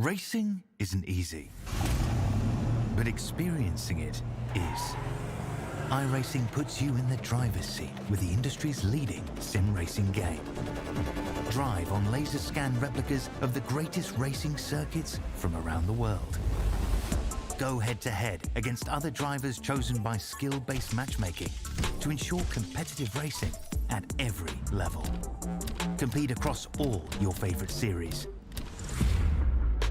Racing isn't easy, but experiencing it is. iRacing puts you in the driver's seat with the industry's leading sim racing game. Drive on laser scan replicas of the greatest racing circuits from around the world. Go head-to-head against other drivers chosen by skill-based matchmaking to ensure competitive racing at every level. Compete across all your favorite series.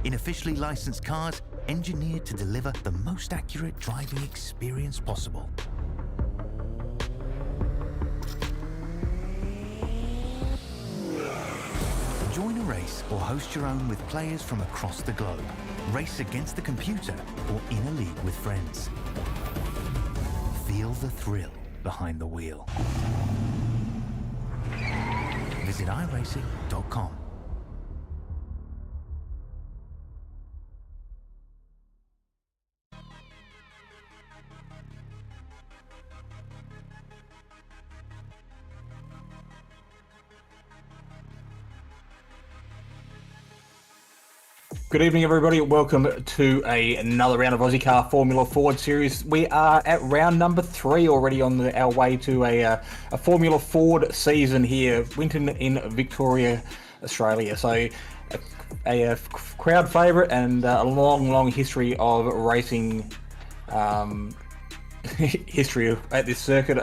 In officially licensed cars, engineered to deliver the most accurate driving experience possible. Join a race or host your own with players from across the globe. Race against the computer or in a league with friends. Feel the thrill behind the wheel. Visit iRacing.com. Good evening, everybody. Welcome to another round of Ozicar Formula Ford Series. We are at round number 3 already on our way to a Formula Ford season here, Winton in Victoria, Australia. So a crowd favourite and a long history of racing history at this circuit.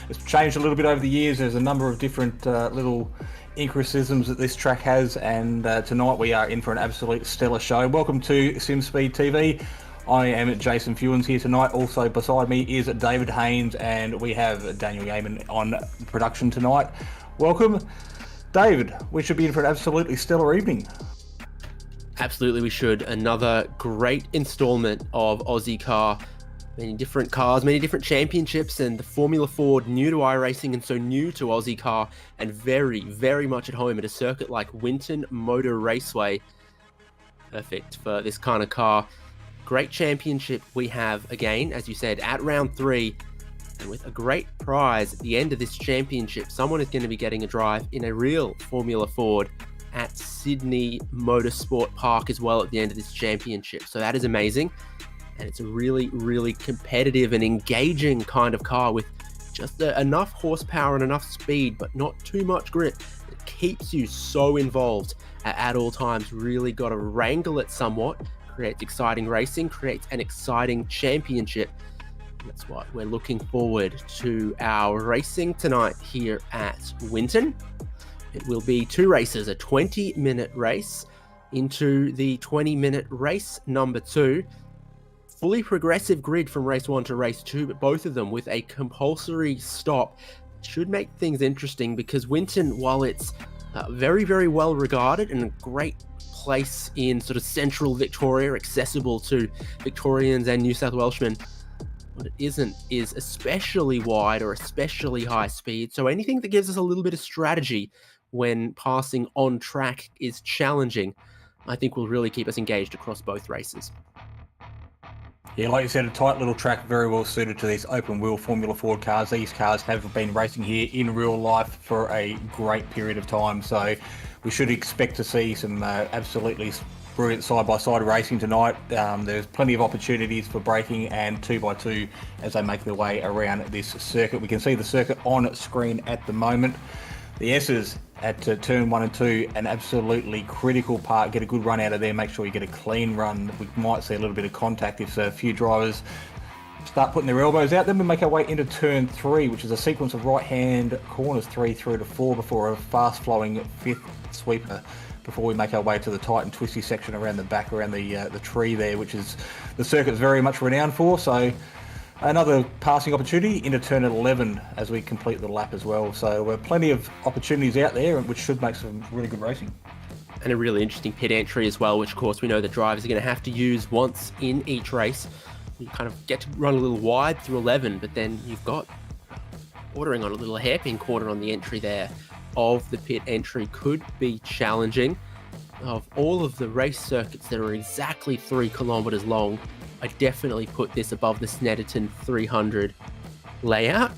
It's changed a little bit over the years. There's a number of different little increases that this track has, and tonight we are in for an absolute stellar show. Welcome to Simspeed TV. I am Jason Fewens here tonight. Also beside me is David Haynes, and we have Daniel Yeaman on production tonight. Welcome, David. We should be in for an absolutely stellar evening. Absolutely, we should. Another great installment of Ozicar. Many different cars, many different championships, and the Formula Ford new to iRacing and so new to Ozicar, and very much at home at a circuit like Winton Motor Raceway. Perfect for this kind of car. Great championship we have again, as you said, at round 3, and with a great prize at the end of this championship. Someone is going to be getting a drive in a real Formula Ford at Sydney Motorsport Park as well at the end of this championship. So that is amazing. And it's a really competitive and engaging kind of car with just enough horsepower and enough speed, but not too much grip. It keeps you so involved at all times. Really got to wrangle it somewhat. Creates exciting racing, creates an exciting championship. That's what we're looking forward to our racing tonight here at Winton. It will be 2 races, a 20-minute race into the 20-minute race number 2. Fully progressive grid from race 1 to race 2, but both of them with a compulsory stop. Should make things interesting because Winton, while it's very well regarded and a great place in sort of central Victoria, accessible to Victorians and New South Welshmen, what it isn't is especially wide or especially high speed. So anything that gives us a little bit of strategy when passing on track is challenging, I think will really keep us engaged across both races. Yeah, like you said, a tight little track, very well suited to these open-wheel Formula Ford cars. These cars have been racing here in real life for a great period of time, so we should expect to see some absolutely brilliant side-by-side racing tonight. There's plenty of opportunities for braking and 2x2 as they make their way around this circuit. We can see the circuit on screen at the moment. The S's at turn 1 and 2, an absolutely critical part. Get a good run out of there. Make sure you get a clean run. We might see a little bit of contact if a few drivers start putting their elbows out. Then we make our way into turn 3, which is a sequence of right-hand corners 3 through to 4 before a fast-flowing 5th sweeper, before we make our way to the tight and twisty section around the back, around the tree there, which is the circuit's very much renowned for. So another passing opportunity into turn 11 as we complete the lap as well. So plenty of opportunities out there, which should make some really good racing. And a really interesting pit entry as well, which of course we know the drivers are going to have to use once in each race. You kind of get to run a little wide through 11, but then you've got bordering on a little hairpin corner on the entry there of the pit entry. Could be challenging. Of all of the race circuits that are exactly 3 kilometers long, I definitely put this above the Snetterton 300 layout.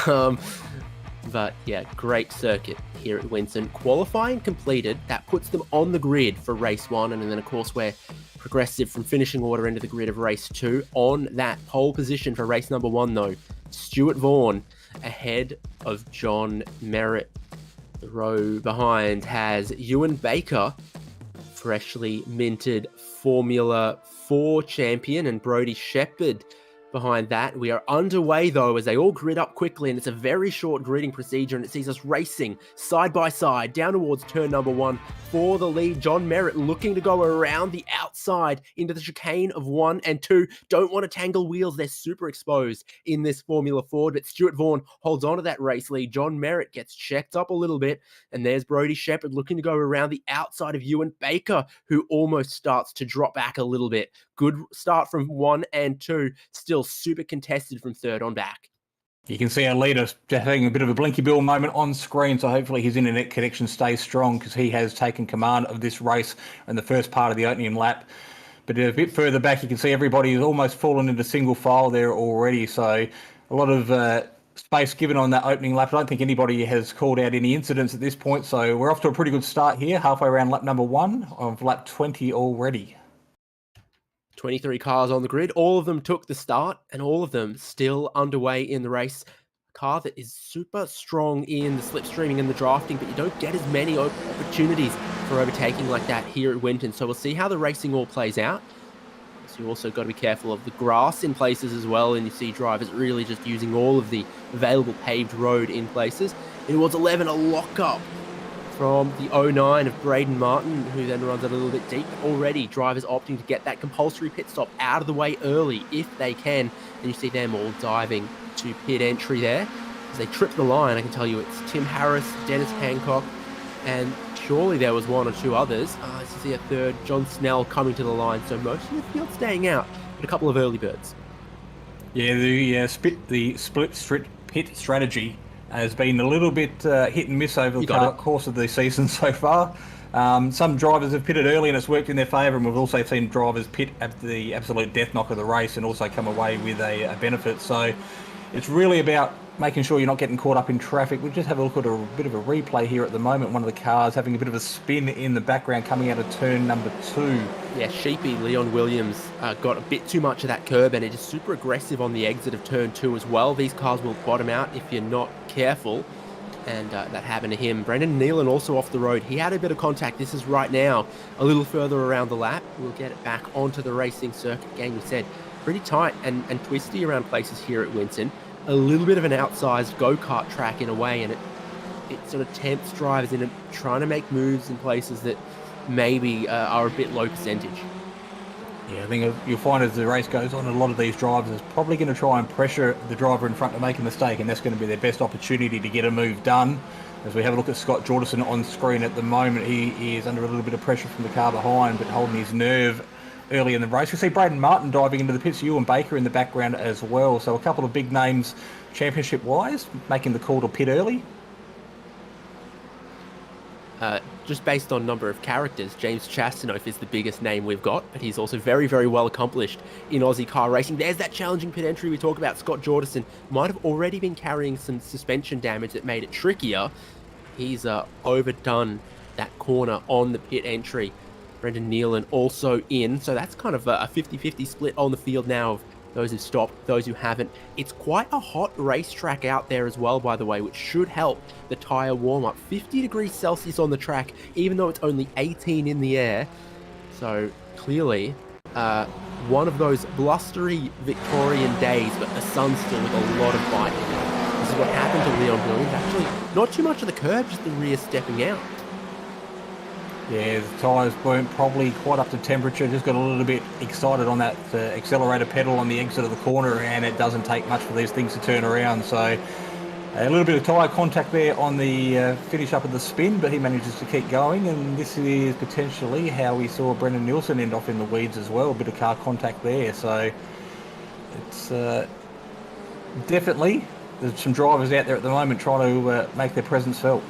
But yeah, great circuit here at Winton. Qualifying completed, that puts them on the grid for race 1, and then of course we're progressive from finishing order into the grid of race 2. On that pole position for race number 1 though, Stuart Vaughan ahead of John Merritt. The row behind has Ewan Baker, freshly minted Formula 4 champion, and Brodie Shepherd behind that. We are underway though as they all grid up quickly, and it's a very short gridding procedure, and it sees us racing side by side down towards turn number 1 for the lead. John Merritt looking to go around the outside into the chicane of 1 and 2. Don't want to tangle wheels, they're super exposed in this Formula Ford, but Stuart Vaughan holds on to that race lead. John Merritt gets checked up a little bit, and there's Brodie Shepherd looking to go around the outside of Ewan Baker, who almost starts to drop back a little bit. Good start from 1 and 2, still super contested from third on back. You can see our leader having a bit of a blinky bill moment on screen, so hopefully his internet connection stays strong, because he has taken command of this race in the first part of the opening lap. But a bit further back, you can see everybody has almost fallen into single file there already, so a lot of space given on that opening lap. I don't think anybody has called out any incidents at this point, so we're off to a pretty good start here, halfway around lap number 1 of lap 20 already. 23 cars on the grid, all of them took the start, and all of them still underway in the race. A car that is super strong in the slipstreaming and the drafting, but you don't get as many opportunities for overtaking like that here at Winton. So we'll see how the racing all plays out. So you also got to be careful of the grass in places as well, and you see drivers really just using all of the available paved road in places. It was 11, a lock-up from the 09 of Braden Martin, who then runs it a little bit deep. Already drivers opting to get that compulsory pit stop out of the way early if they can, and you see them all diving to pit entry there. As they trip the line, I can tell you it's Tim Harris, Dennis Hancock, and surely there was 1 or 2 others. I see a third, John Snell, coming to the line, so most of the field staying out, but a couple of early birds. Yeah, the split pit strategy has been a little bit hit and miss over the course of the season so far. Some drivers have pitted early and it's worked in their favour, and we've also seen drivers pit at the absolute death knock of the race and also come away with a benefit. So it's really about making sure you're not getting caught up in traffic. We'll just have a look at a bit of a replay here at the moment. One of the cars having a bit of a spin in the background coming out of turn number 2. Yeah, Sheepy, Leon Williams, got a bit too much of that curb, and it is super aggressive on the exit of turn 2 as well. These cars will bottom out if you're not careful, and that happened to him. Brendan Nealon also off the road. He had a bit of contact. This is right now a little further around the lap. We'll get it back onto the racing circuit. Again, we said pretty tight and twisty around places here at Winton. A little bit of an outsized go-kart track in a way, and it sort of tempts drivers into trying to make moves in places that maybe are a bit low percentage. Yeah, I think you'll find as the race goes on, a lot of these drivers are probably going to try and pressure the driver in front to make a mistake, and that's going to be their best opportunity to get a move done. As we have a look at Scott Jordison on screen at the moment, he is under a little bit of pressure from the car behind, but holding his nerve early in the race. We see Braden Martin diving into the pits, Ewan Baker in the background as well. So a couple of big names championship-wise making the call to pit early. Just based on number of characters, James Chastanoff is the biggest name we've got, but he's also very, very well accomplished in Aussie car racing. There's that challenging pit entry we talk about. Scott Jordison might have already been carrying some suspension damage that made it trickier. He's overdone that corner on the pit entry. Brendan Nealon also in, so that's kind of a 50-50 split on the field now of those who stopped, those who haven't. It's quite a hot racetrack out there as well, by the way, which should help the tyre warm-up. 50 degrees Celsius on the track, even though it's only 18 in the air. So clearly, one of those blustery Victorian days, but the sun's still with a lot of bite. This is what happened to Leon Williams. Actually, not too much of the curb, just the rear stepping out. Yeah, the tyres weren't probably quite up to temperature. Just got a little bit excited on that accelerator pedal on the exit of the corner, and it doesn't take much for these things to turn around. So a little bit of tyre contact there on the finish up of the spin, but he manages to keep going, and this is potentially how we saw Brendan Nielsen end off in the weeds as well. A bit of car contact there. So it's definitely, there's some drivers out there at the moment trying to make their presence felt.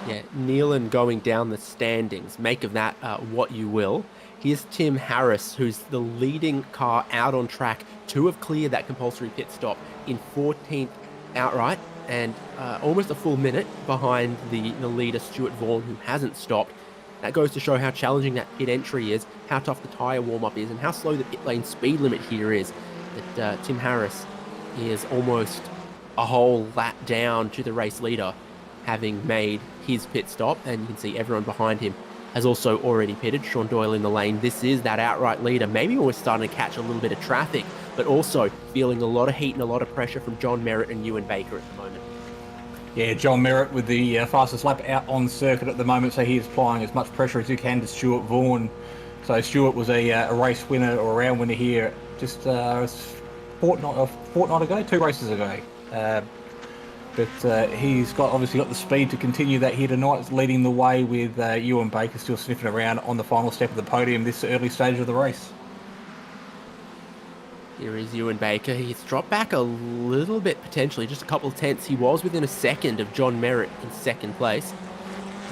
Yeah, Nealon going down the standings. Make of that what you will. Here's Tim Harris, who's the leading car out on track to have cleared that compulsory pit stop in 14th outright. and almost a full minute behind the leader, Stuart Vaughan, who hasn't stopped. That goes to show how challenging that pit entry is, how tough the tyre warm-up is, and how slow the pit lane speed limit here is. That Tim Harris is almost a whole lap down to the race leader, having made his pit stop, and you can see everyone behind him has also already pitted. Sean Doyle in the lane. This is that outright leader. Maybe we're starting to catch a little bit of traffic, but also feeling a lot of heat and a lot of pressure from John Merritt and Ewan Baker at the moment. Yeah, John Merritt with the fastest lap out on circuit at the moment, so he is applying as much pressure as he can to Stuart Vaughan. So Stuart was a race winner or a round winner here just a fortnight ago, 2 races ago. But he's obviously got the speed to continue that here tonight, leading the way with Ewan Baker still sniffing around on the final step of the podium this early stage of the race. Here is Ewan Baker. He's dropped back a little bit, potentially, just a couple of tenths. He was within a second of John Merritt in second place.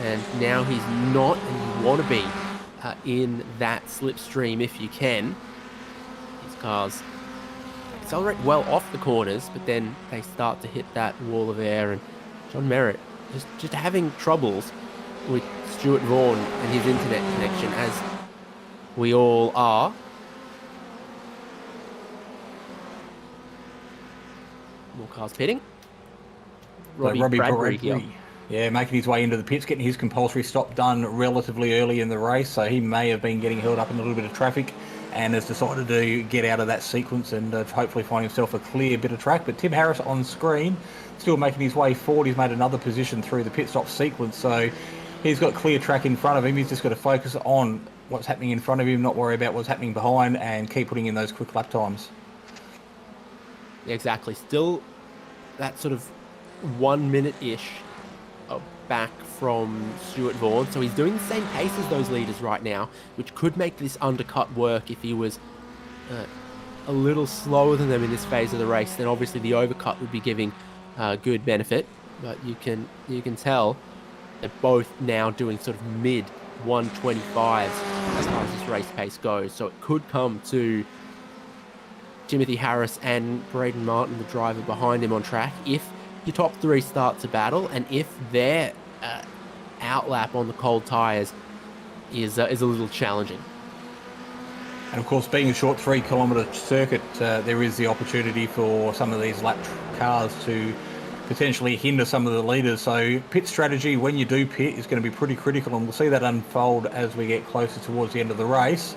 And now he's not, and you want to be in that slipstream if you can. These cars accelerate well off the corners, but then they start to hit that wall of air, and John Merritt just having troubles with Stuart Vaughan and his internet connection, as we all are. More cars pitting. Robbie Bradbury here. Yeah, making his way into the pits, getting his compulsory stop done relatively early in the race, so he may have been getting held up in a little bit of traffic and has decided to get out of that sequence and hopefully find himself a clear bit of track. But Tim Harris on screen, still making his way forward. He's made another position through the pit stop sequence, so he's got clear track in front of him. He's just got to focus on what's happening in front of him, not worry about what's happening behind, and keep putting in those quick lap times. Yeah, exactly. Still that sort of 1 minute-ish back from Stuart Vaughan. So he's doing the same pace as those leaders right now, which could make this undercut work if he was a little slower than them in this phase of the race. Then obviously the overcut would be giving good benefit. But you can tell they're both now doing sort of mid 125s as far as this race pace goes. So it could come to Timothy Harris and Braden Martin, the driver behind him on track, if your top 3 start to battle, and if their outlap on the cold tyres is a little challenging. And of course, being a short 3 kilometre circuit, there is the opportunity for some of these lap cars to potentially hinder some of the leaders. So pit strategy when you do pit is going to be pretty critical, and we'll see that unfold as we get closer towards the end of the race.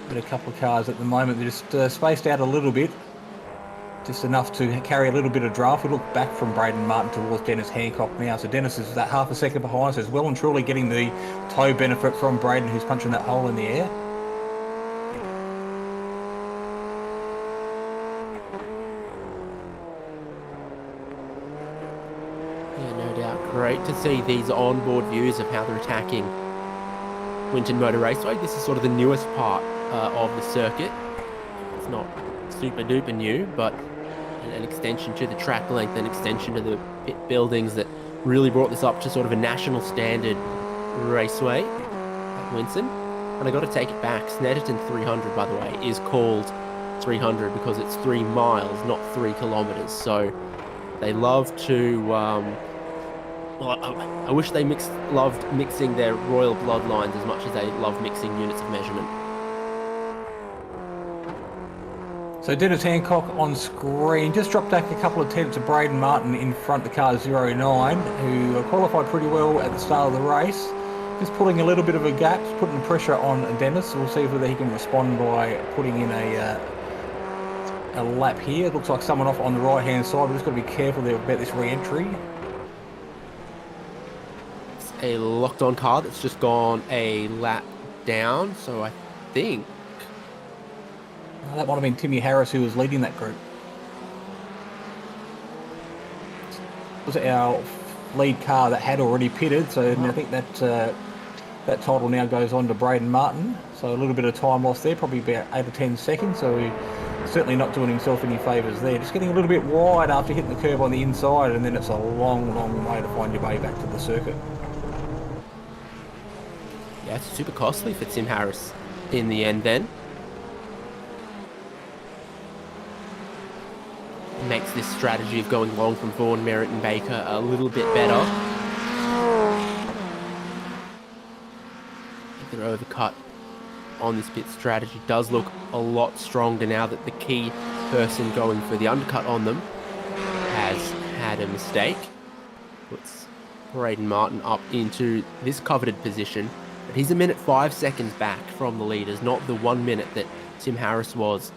But a couple of cars at the moment, they're just spaced out a little bit, just enough to carry a little bit of draft. We look back from Braden Martin towards Dennis Hancock now. So Dennis is that half a second behind, so he's well and truly getting the toe benefit from Braden, who's punching that hole in the air. Yeah, no doubt. Great to see these onboard views of how they're attacking Winton Motor Raceway. This is sort of the newest part of the circuit. It's not super duper new, but an extension to the track length, an extension to the pit buildings that really brought this up to sort of a national standard raceway at Winton. And I got to take it back. Snetterton 300, by the way, is called 300 because it's 3 miles, not 3 kilometers. So they love to. I wish they loved mixing their royal bloodlines as much as they love mixing units of measurement. So Dennis Hancock on screen, just dropped back a couple of tenths to Braden Martin in front of the car 09, who qualified pretty well at the start of the race. Just putting a little bit of a gap, putting the pressure on Dennis. We'll see whether he can respond by putting in a lap here. It looks like someone off on the right hand side. We've just got to be careful there about this re-entry. It's a locked on car that's just gone a lap down, so I think that might have been Timmy Harris who was leading that group. It was our lead car that had already pitted, so I think that that title now goes on to Braden Martin. So a little bit of time lost there, probably about 8 or 10 seconds. So he's certainly not doing himself any favours there. Just getting a little bit wide after hitting the curb on the inside, and then it's a long, long way to find your way back to the circuit. Yeah, it's super costly for Tim Harris in the end then. Makes suits this strategy of going long from Vaughan, Merritt and Baker a little bit better. Their overcut on this pit strategy does look a lot stronger now that the key person going for the undercut on them has had a mistake. Puts Braden Martin up into this coveted position, but he's 1:05 seconds back from the leaders, not the 1 minute that Tim Harris was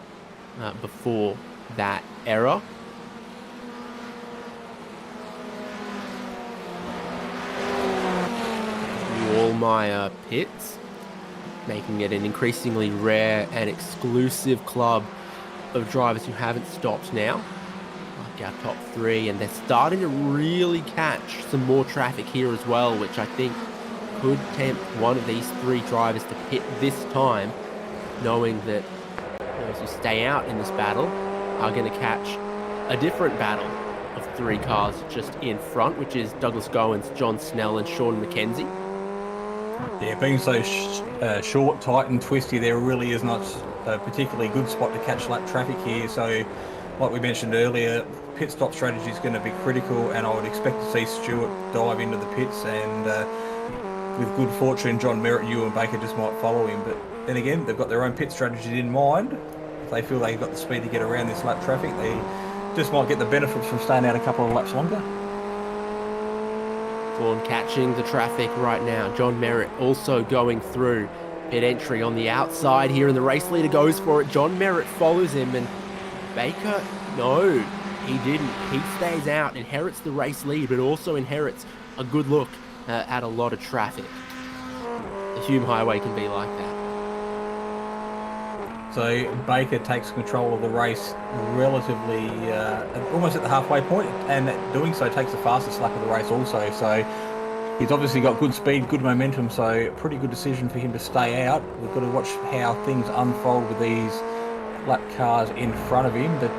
before that error. Wallmeyer pits, making it an increasingly rare and exclusive club of drivers who haven't stopped now, like our top three, and they're starting to really catch some more traffic here as well, which I think could tempt one of these three drivers to pit this time, knowing that those who stay out in this battle are going to catch a different battle of three cars just in front, which is Douglas Goins, John Snell and Sean McKenzie. Yeah, being so short, tight and twisty, there really is not a particularly good spot to catch lap traffic here. So, like we mentioned earlier, pit stop strategy is going to be critical, and I would expect to see Stewart dive into the pits, and with good fortune, John Merritt, Ewan Baker just might follow him. But then again, they've got their own pit strategies in mind. If they feel they've got the speed to get around this lap traffic, they just might get the benefits from staying out a couple of laps longer. Vaughan catching the traffic right now. John Merritt also going through pit entry on the outside here, and the race leader goes for it. John Merritt follows him, and Baker, no, he didn't. He stays out, inherits the race lead, but also inherits a good look at a lot of traffic. The Hume Highway can be like that. So Baker takes control of the race relatively almost at the halfway point, and doing so takes the fastest lap of the race also. So he's obviously got good speed, good momentum, so pretty good decision for him to stay out. We've got to watch how things unfold with these lap cars in front of him, but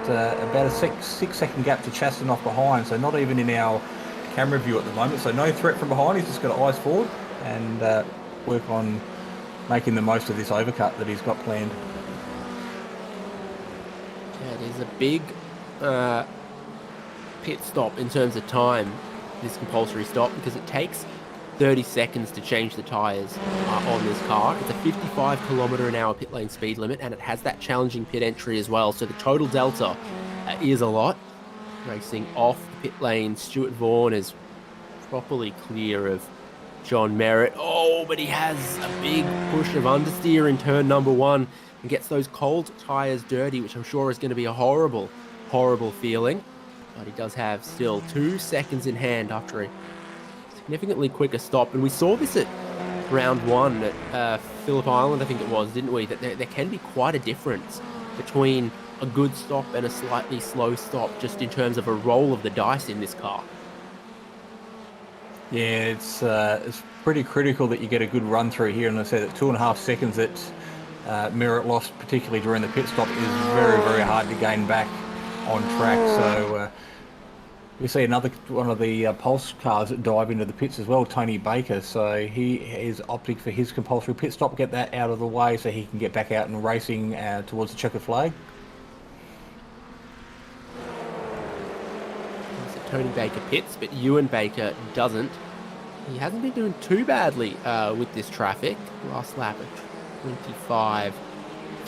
about a 6 second gap to Chaston off behind, so not even in our camera view at the moment. So no threat from behind, he's just got eyes forward and work on making the most of this overcut that he's got planned. It is a big pit stop in terms of time, this compulsory stop, because it takes 30 seconds to change the tyres on this car. It's a 55 km/h pit lane speed limit, and it has that challenging pit entry as well, so the total delta is a lot. Racing off the pit lane, Stuart Vaughan is properly clear of John Merritt. Oh, but he has a big push of understeer in turn number one and gets those cold tyres dirty, which I'm sure is going to be a horrible, horrible feeling. But he does have still 2 seconds in hand after a significantly quicker stop. And we saw this at round one at Phillip Island, I think it was, didn't we? That there can be quite a difference between a good stop and a slightly slow stop, just in terms of a roll of the dice in this car. Yeah, it's pretty critical that you get a good run through here, and I said that 2.5 seconds that Merritt lost, particularly during the pit stop, is very, very hard to gain back on track. So we see another one of the Pulse cars that dive into the pits as well, Tony Baker. So he is opting for his compulsory pit stop, get that out of the way so he can get back out and racing towards the checkered flag. So Tony Baker pits, but Ewan Baker doesn't. He hasn't been doing too badly with this traffic. Last lap at 25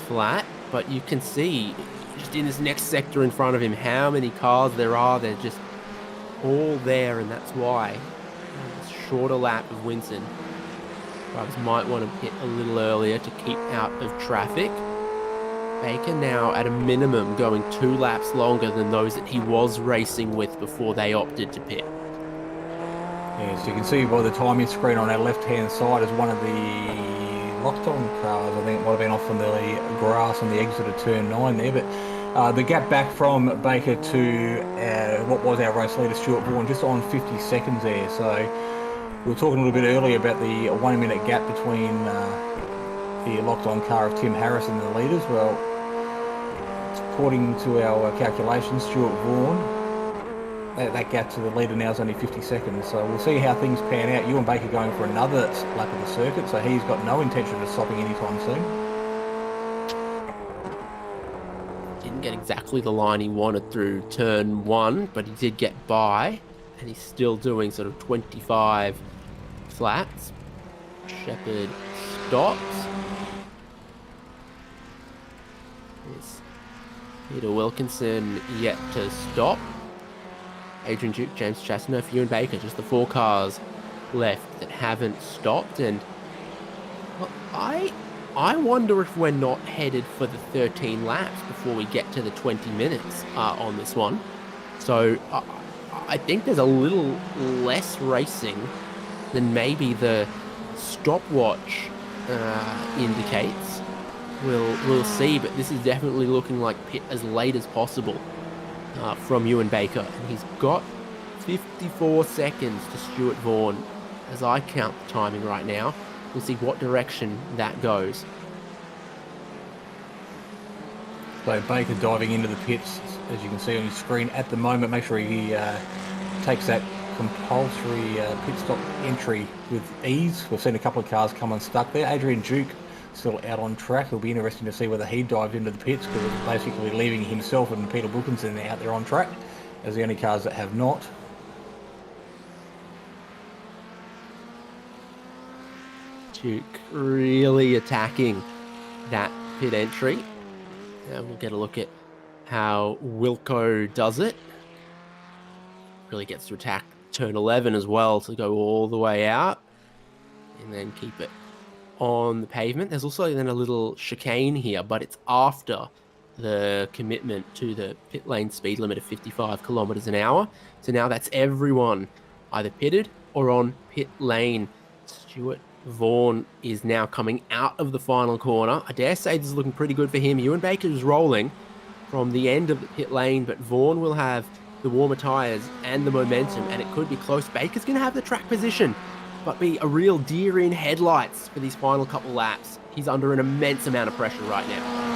flat, but you can see just in this next sector in front of him how many cars there are. They're just all there, and that's why this shorter lap of Winton, drivers might want to pit a little earlier to keep out of traffic. Baker now at a minimum going 2 laps longer than those that he was racing with before they opted to pit. Yeah, so you can see by the timing screen on our left-hand side is one of the locked-on cars. I think it might have been off on the grass on the exit of turn 9 there, but the gap back from Baker to what was our race leader, Stuart Vaughan, just on 50 seconds there. So we were talking a little bit earlier about the 1 minute gap between the locked-on car of Tim Harris and the leaders. Well, according to our calculations, Stuart Vaughan, that gap to the leader now is only 50 seconds. So we'll see how things pan out. Ewan Baker going for another lap of the circuit, so he's got no intention of stopping anytime soon. Didn't get exactly the line he wanted through turn 1, but he did get by, and he's still doing sort of 25 flats. Shepherd stops. It's Peter Wilkinson yet to stop. Adrian Duke, James Chasnoff, Ewan Baker, just the 4 cars left that haven't stopped. And well, I wonder if we're not headed for the 13 laps before we get to the 20 minutes on this one. So I think there's a little less racing than maybe the stopwatch indicates. We'll see, but this is definitely looking like pit as late as possible from Ewan Baker, and he's got 54 seconds to Stuart Vaughan as I count the timing right now. We'll see what direction that goes. So Baker diving into the pits, as you can see on his screen at the moment. Make sure he takes that compulsory pit stop entry with ease. We've seen a couple of cars come unstuck there. Adrian Duke still out on track. It'll be interesting to see whether he dives into the pits, because it's basically leaving himself and Peter Wilkinson out there on track as the only cars that have not. Duke really attacking that pit entry. We'll get a look at how Wilco does it. Really gets to attack turn 11 as well to go all the way out and then keep it on the pavement. There's also then a little chicane here, but it's after the commitment to the pit lane speed limit of 55 kilometers an hour. So now that's everyone either pitted or on pit lane. Stuart Vaughan is now coming out of the final corner. I dare say this is looking pretty good for him. Ewan Baker is rolling from the end of the pit lane, but Vaughan will have the warmer tyres and the momentum, and it could be close. Baker's going to have the track position, but be a real deer in headlights for these final couple laps. He's under an immense amount of pressure right now.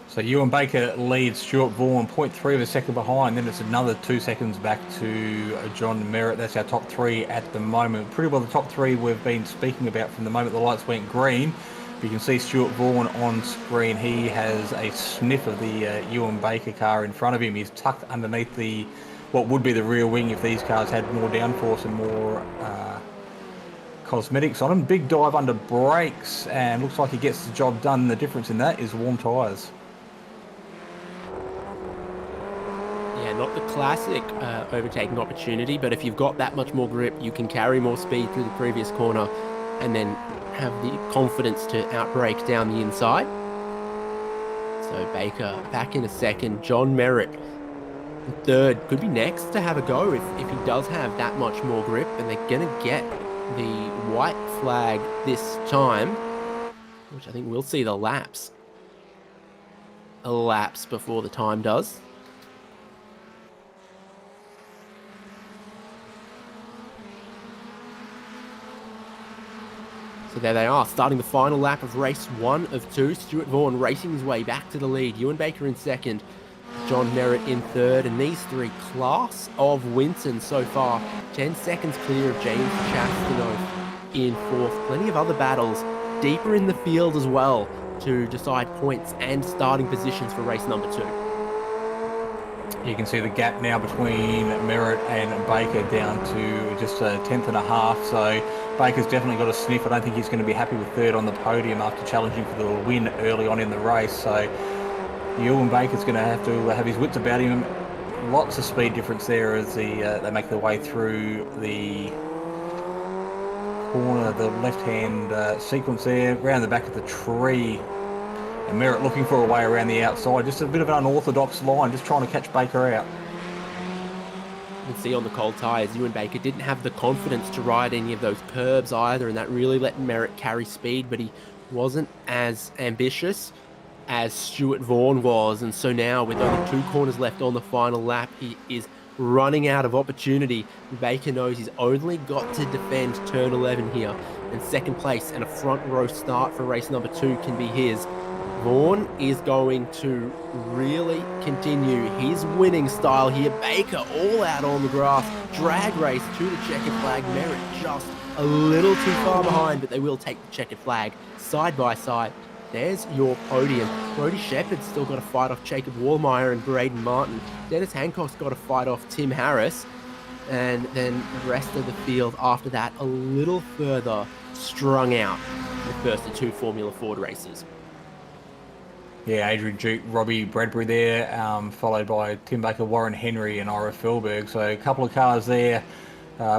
So Ewan Baker leads Stuart Vaughan 0.3 of a second behind. Then it's another 2 seconds back to John Merritt. That's our top 3 at the moment. Pretty well the top 3 we've been speaking about from the moment the lights went green. You can see Stuart Vaughan on screen. He has a sniff of the Ewan Baker car in front of him. He's tucked underneath the what would be the rear wing if these cars had more downforce and more cosmetics on them. Big dive under brakes, and looks like he gets the job done. The difference in that is warm tyres. Yeah, not the classic overtaking opportunity, but if you've got that much more grip, you can carry more speed through the previous corner and then have the confidence to outbrake down the inside. So Baker back in a second. John Merritt in third, could be next to have a go if he does have that much more grip, and they're going to get the white flag this time, which I think we'll see the laps elapse before the time does. So there they are, starting the final lap of race 1 of 2. Stuart Vaughan racing his way back to the lead. Ewan Baker in second, John Merritt in third, and these 3 class of Winton so far. 10 seconds clear of James Chastanoff in fourth. Plenty of other battles deeper in the field as well to decide points and starting positions for race number 2. You can see the gap now between Merritt and Baker down to just a tenth and a half. So Baker's definitely got a sniff. I don't think he's going to be happy with third on the podium after challenging for the win early on in the race. So Ewan Baker's going to have his wits about him. Lots of speed difference there as they make their way through the corner, the left-hand sequence there, around the back of the tree. And Merritt looking for a way around the outside. Just a bit of an unorthodox line, just trying to catch Baker out. You can see on the cold tyres, Ewan Baker didn't have the confidence to ride any of those curbs either, and that really let Merritt carry speed, but he wasn't as ambitious as Stuart Vaughan was. And so now, with only 2 corners left on the final lap, he is running out of opportunity. Baker knows he's only got to defend turn 11 here, and second place and a front row start for race number 2 can be his. Vaughan is going to really continue his winning style here. Baker all out on the grass. Drag race to the checkered flag. Merritt just a little too far behind, but they will take the checkered flag side by side. there's your podium. Brody Shepherd's still got to fight off Jacob Wallmeyer and Braden Martin. Dennis Hancock's got to fight off Tim Harris. And then the rest of the field after that, a little further strung out the first of two Formula Ford races. Yeah, Adrian Duke, Robbie Bradbury there, followed by Tim Baker, Warren Henry and Ira Felberg. So a couple of cars there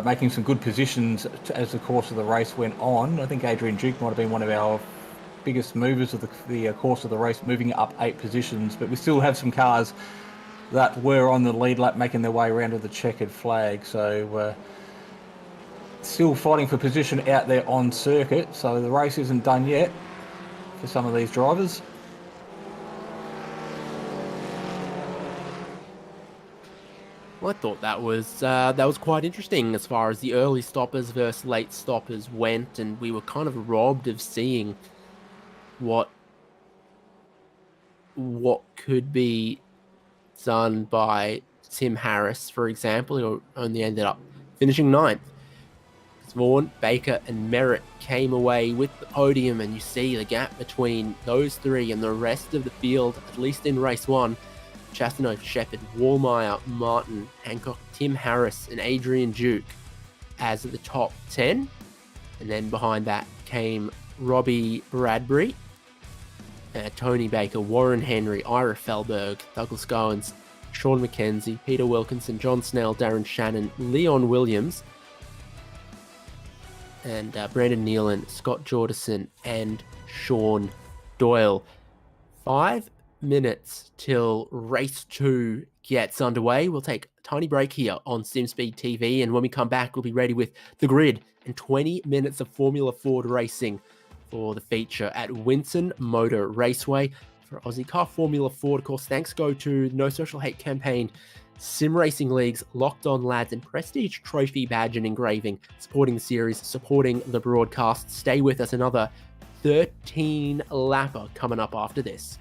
making some good positions as the course of the race went on. I think Adrian Duke might have been one of our biggest movers of the course of the race, moving up 8 positions. But we still have some cars that were on the lead lap making their way around to the checkered flag. So still fighting for position out there on circuit. So the race isn't done yet for some of these drivers. Well, I thought that was quite interesting as far as the early stoppers versus late stoppers went, and we were kind of robbed of seeing what could be done by Tim Harris, for example, who only ended up finishing 9th. Vaughan, Baker and Merritt came away with the podium, and you see the gap between those three and the rest of the field, at least in race 1. Chastano, Shepherd, Wallmeyer, Martin, Hancock, Tim Harris and Adrian Duke as the top 10. And then behind that came Robbie Bradbury, Tony Baker, Warren Henry, Ira Felberg, Douglas Goins, Sean McKenzie, Peter Wilkinson, John Snell, Darren Shannon, Leon Williams, and Brandon Nealon, Scott Jordison and Sean Doyle. 5 minutes till race 2 gets underway. We'll take a tiny break here on Simspeed TV, and when we come back, we'll be ready with the grid and 20 minutes of Formula Ford racing for the feature at Winton Motor Raceway. For Ozicar Formula Ford, of course, thanks go to No Social Hate campaign, Sim Racing Leagues, Locked On Lads, and Prestige Trophy Badge and Engraving, supporting the series, supporting the broadcast. Stay with us, another 13 lapper coming up after this.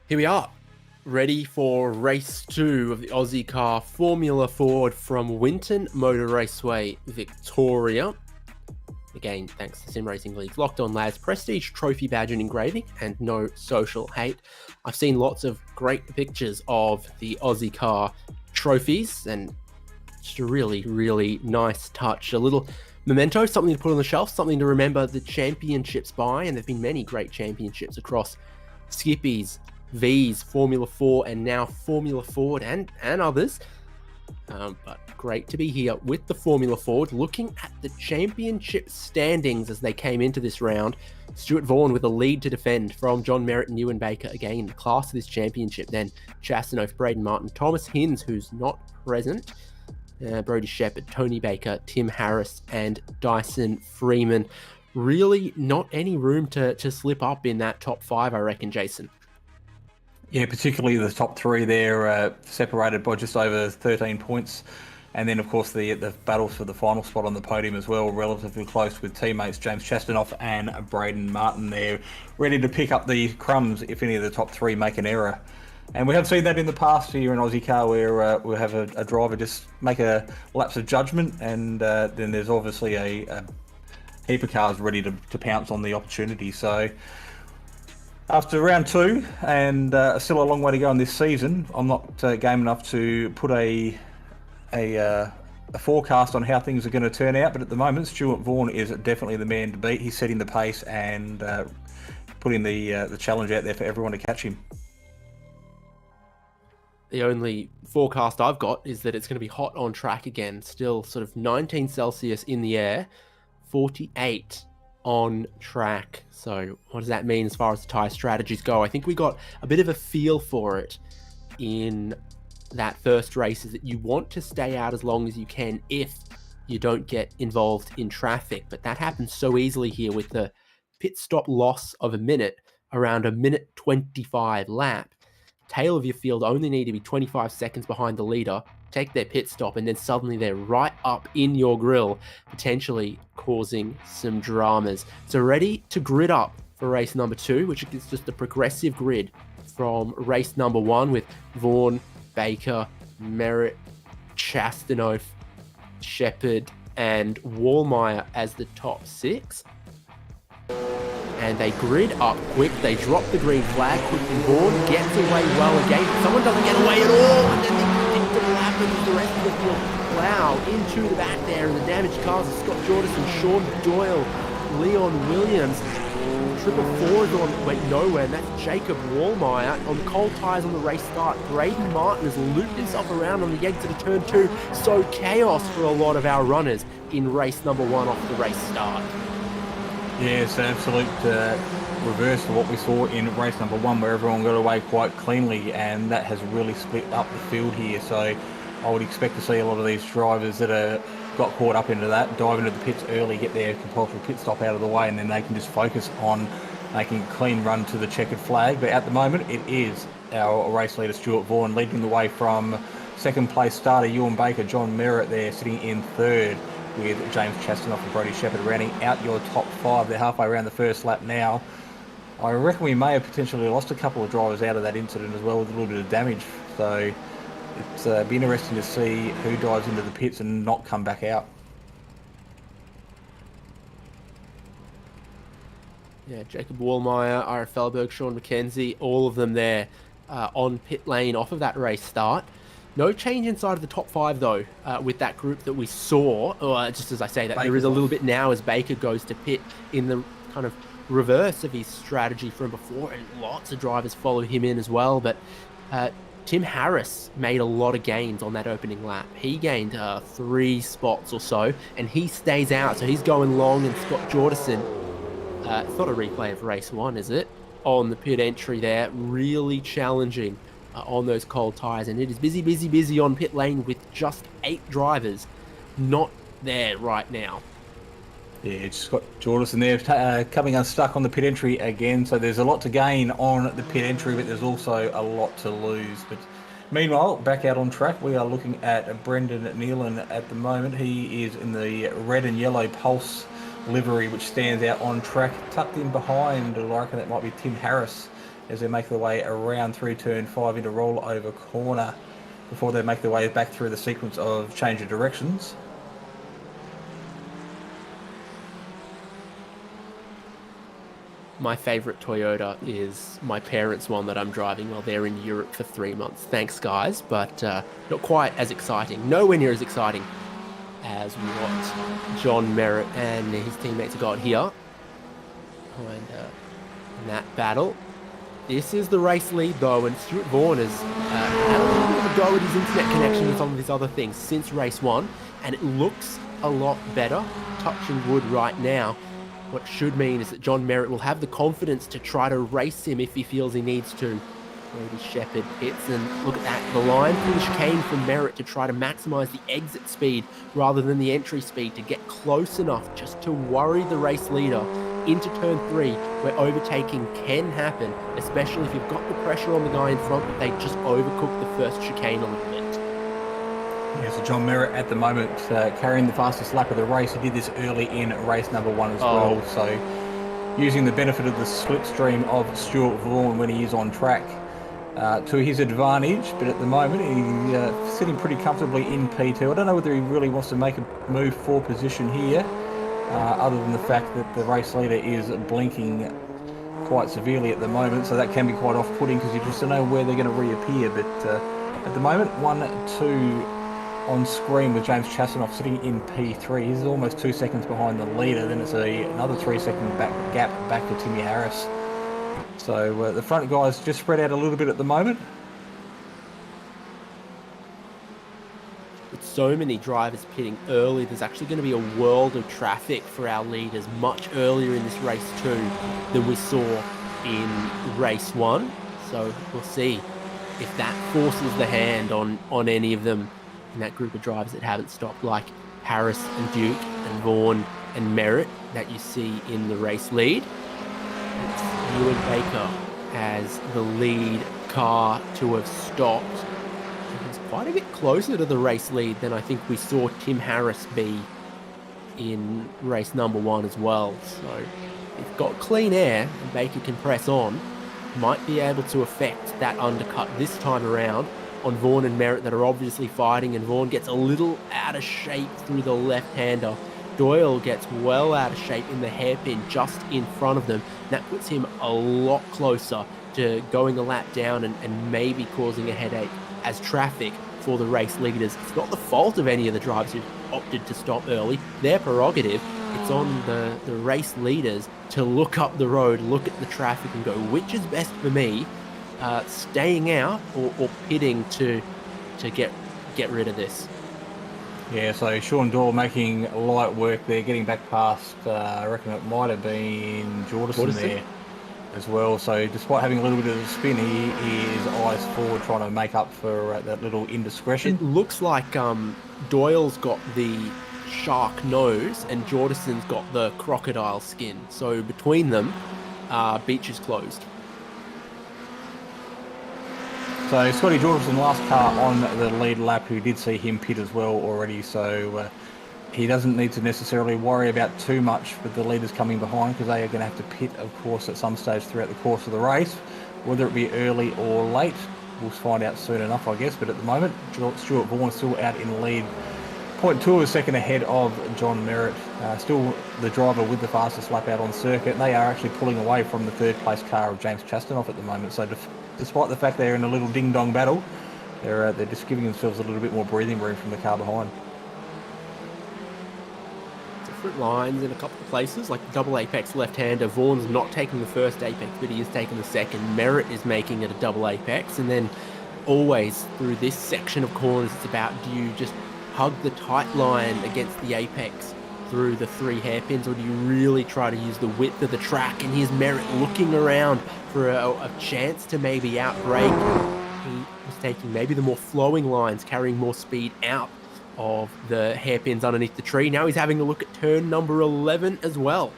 Here we are, ready for race 2 of the Ozicar Formula Ford from Winton Motor Raceway, Victoria. Again, thanks to Sim Racing League's Locked On Lads, Prestige Trophy Badge and Engraving, and No Social Hate. I've seen lots of great pictures of the Ozicar trophies, and Just a really, really nice touch. A little memento, something to put on the shelf, something to remember the championships by. And there've been many great championships across Skippies, V's, Formula 4, and now Formula Ford and others. But great to be here with the Formula Ford, looking at the championship standings as they came into this round. Stuart Vaughan with a lead to defend from John Merritt and Ewan Baker, again, the class of this championship. Then Chastanoff, Braden Martin, Thomas Hinds, who's not present, Brodie Shepherd, Tony Baker, Tim Harris, and Dyson Freeman. Really not any room to slip up in that top 5, I reckon, Jason. Yeah, particularly the top 3 there, separated by just over 13 points. And then, of course, the battles for the final spot on the podium as well, relatively close with teammates James Chastanoff and Braden Martin there, ready to pick up the crumbs if any of the top 3 make an error. And we have seen that in the past here in Ozicar, where we'll have a driver just make a lapse of judgment, and then there's obviously a heap of cars ready to pounce on the opportunity. So after round 2, and still a long way to go in this season, I'm not game enough to put a forecast on how things are going to turn out, but at the moment Stuart Vaughan is definitely the man to beat. He's setting the pace and putting the challenge out there for everyone to catch him. The only forecast I've got is that it's going to be hot on track again, still sort of 19 Celsius in the air, 48 on track. So what does that mean as far as the tyre strategies go? I think we got a bit of a feel for it in that first race, is that you want to stay out as long as you can if you don't get involved in traffic. But that happens so easily here with the pit stop loss of a minute, around a minute 25 lap. Tail of your field only need to be 25 seconds behind the leader, take their pit stop, and then suddenly they're right up in your grill, potentially causing some dramas. So ready to grid up for race number 2, which is just a progressive grid from race number 1 with Vaughan, Baker, Merritt, Chastanoff, Shepherd, and Wallmeyer as the top 6. And they grid up quick. They drop the green flag quickly. Vaughan gets away well again. Someone doesn't get away at all. And then the predictable happens. The rest of the field plow into the back there. And the damaged cars are Scott Jordison, Sean Doyle, Leon Williams. Triple 4 is on went nowhere. And that's Jacob Wallmeyer on cold tyres on the race start. Braden Martin has looped himself around on the exit of turn 2. So chaos for a lot of our runners in race number 1 off the race start. Yeah, it's an absolute reverse of what we saw in race number 1, where everyone got away quite cleanly, and that has really split up the field here. So I would expect to see a lot of these drivers that got caught up into that dive into the pits early, get their compulsory pit stop out of the way, and then they can just focus on making a clean run to the checkered flag. But at the moment, it is our race leader Stuart Vaughan leading the way from second place starter Ewan Baker, John Merritt there sitting in 3rd, with James Chastanoff and Brodie Shepherd rounding out your top 5. They're halfway around the first lap now. I reckon we may have potentially lost a couple of drivers out of that incident as well, with a little bit of damage. So it's be interesting to see who dives into the pits and not come back out. Yeah, Jacob Wallmeyer, Ira Felberg, Sean McKenzie, all of them there on pit lane off of that race start. No change inside of the top 5, though, with that group that we saw. Just as I say that, there is a little bit now as Baker goes to pit in the kind of reverse of his strategy from before, and lots of drivers follow him in as well. But Tim Harris made a lot of gains on that opening lap. He gained 3 spots or so, and he stays out, so he's going long. And Scott Jordison, it's not a replay of race 1, is it? On the pit entry there, really challenging on those cold tyres, and it is busy on pit lane with just 8 drivers not there right now. Yeah, it's Scott Jordison there coming unstuck on the pit entry again, so there's a lot to gain on the pit entry, but there's also a lot to lose. But meanwhile, back out on track, we are looking at Brendan Nealon at the moment. He is in the red and yellow Pulse livery, which stands out on track, tucked in behind, I reckon that might be Tim Harris, as they make their way around through turn 5 into rollover corner before they make their way back through the sequence of change of directions. my favorite Toyota is my parents' one that I'm driving while they're in Europe for 3 months. Thanks, guys, but not quite as exciting. Nowhere near as exciting as what John Merritt and his teammates got here. And in that battle, this is the race lead though, and Stuart Vaughan has had a little bit of a go at his internet connection and some of his other things since race 1, and it looks a lot better, touching wood right now. What should mean is that John Merritt will have the confidence to try to race him if he feels he needs to. Maybe Shepherd hits, and look at that, the line through the chicane from Merritt to try to maximise the exit speed rather than the entry speed, to get close enough just to worry the race leader into turn 3, where overtaking can happen, especially if you've got the pressure on the guy in front, but they just overcook the first chicane a little bit. Yeah, so John Merritt at the moment carrying the fastest lap of the race. He did this early in race number 1 as well, so using the benefit of the slipstream of Stuart Vaughan when he is on track to his advantage, but at the moment he's sitting pretty comfortably in P2. I don't know whether he really wants to make a move for position here, other than the fact that the race leader is blinking quite severely at the moment, so that can be quite off-putting because you just don't know where they're going to reappear. But at the moment, 1-2 on screen with James Chastanoff sitting in P3. He's almost 2 seconds behind the leader. Then it's another 3-second gap back to Timmy Harris. So the front guys just spread out a little bit at the moment. With so many drivers pitting early, there's actually going to be a world of traffic for our leaders much earlier in this race too than we saw in race 1. So we'll see if that forces the hand on any of them in that group of drivers that haven't stopped, like Harris and Duke and Vaughan and Merritt that you see in the race lead. It's Ewan Baker as the lead car to have stopped. He's quite a bit closer to the race lead than I think we saw Tim Harris be in race number 1 as well. So if got clean air and Baker can press on, might be able to affect that undercut this time around on Vaughan and Merritt that are obviously fighting, and Vaughan gets a little out of shape through the left-hander. Doyle gets well out of shape in the hairpin just in front of them. That puts him a lot closer to going a lap down and maybe causing a headache as traffic for the race leaders. It's not the fault of any of the drivers who opted to stop early. Their prerogative. It's on the race leaders to look up the road, look at the traffic and go, which is best for me? Staying out or pitting to get rid of this. Yeah, so Sean Doyle making light work there, getting back past, I reckon it might have been Jordison there as well. So despite having a little bit of a spin, he is eyes forward trying to make up for that little indiscretion. It looks like Doyle's got the shark nose and Jordison's got the crocodile skin. So between them, beach is closed. So Scotty Jordison, last car on the lead lap, who did see him pit as well already, so he doesn't need to necessarily worry about too much with the leaders coming behind, because they are going to have to pit, of course, at some stage throughout the course of the race, whether it be early or late. We'll find out soon enough, I guess, but at the moment, Stuart Vaughan still out in the lead. 0.2 of a second ahead of John Merritt, still the driver with the fastest lap out on circuit. They are actually pulling away from the third place car of James Chastanoff at the moment, so despite the fact they're in a little ding-dong battle, they're just giving themselves a little bit more breathing room from the car behind. Different lines in a couple of places, like the double apex left-hander. Vaughan's not taking the first apex, but he is taking the second. Merritt is making it a double apex, and then always through this section of corners, it's about, do you just hug the tight line against the apex through the 3 hairpins, or do you really try to use the width of the track? And here's Merritt looking around for a chance to maybe outbrake. He was taking maybe the more flowing lines, carrying more speed out of the hairpins underneath the tree. Now he's having a look at turn number 11 as well.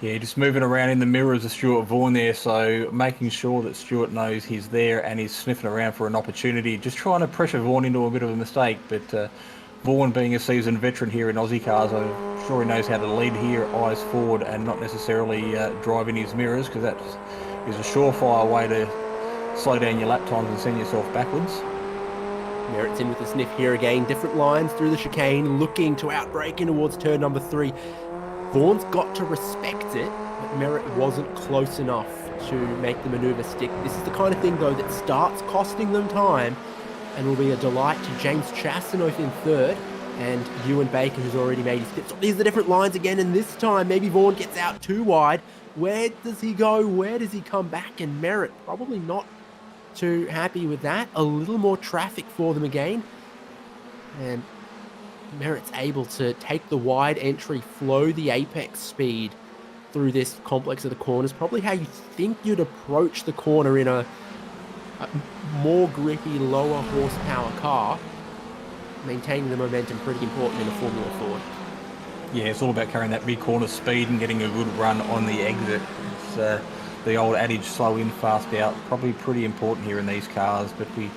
Yeah, just moving around in the mirrors of Stuart Vaughan there, so making sure that Stuart knows he's there and he's sniffing around for an opportunity, just trying to pressure Vaughan into a bit of a mistake. But Vaughan, being a seasoned veteran here in Aussie cars, I'm sure he knows how to lead here, eyes forward, and not necessarily drive in his mirrors, because that is a surefire way to slow down your lap times and send yourself backwards. Merritt's in with a sniff here again. Different lines through the chicane, looking to outbrake in towards turn number 3. Vaughan's got to respect it but Merritt wasn't close enough to make the maneuver stick. This is the kind of thing, though, that starts costing them time and will be a delight to James Chastanoff in third and Ewan Baker, who's already made his pit stop. These are the different lines again, and this time maybe Vaughan gets out too wide. Where does he go? Where does he come back? And Merritt probably not too happy with that. A little more traffic for them again. And Merritt's able to take the wide entry, flow the apex speed through this complex of the corners. Probably how you think you'd approach the corner in a more grippy, lower horsepower car. Maintaining the momentum, pretty important in a Formula Ford. Yeah, it's all about carrying that big corner speed and getting a good run on the exit. It's the old adage, slow in, fast out, probably pretty important here in these cars. But we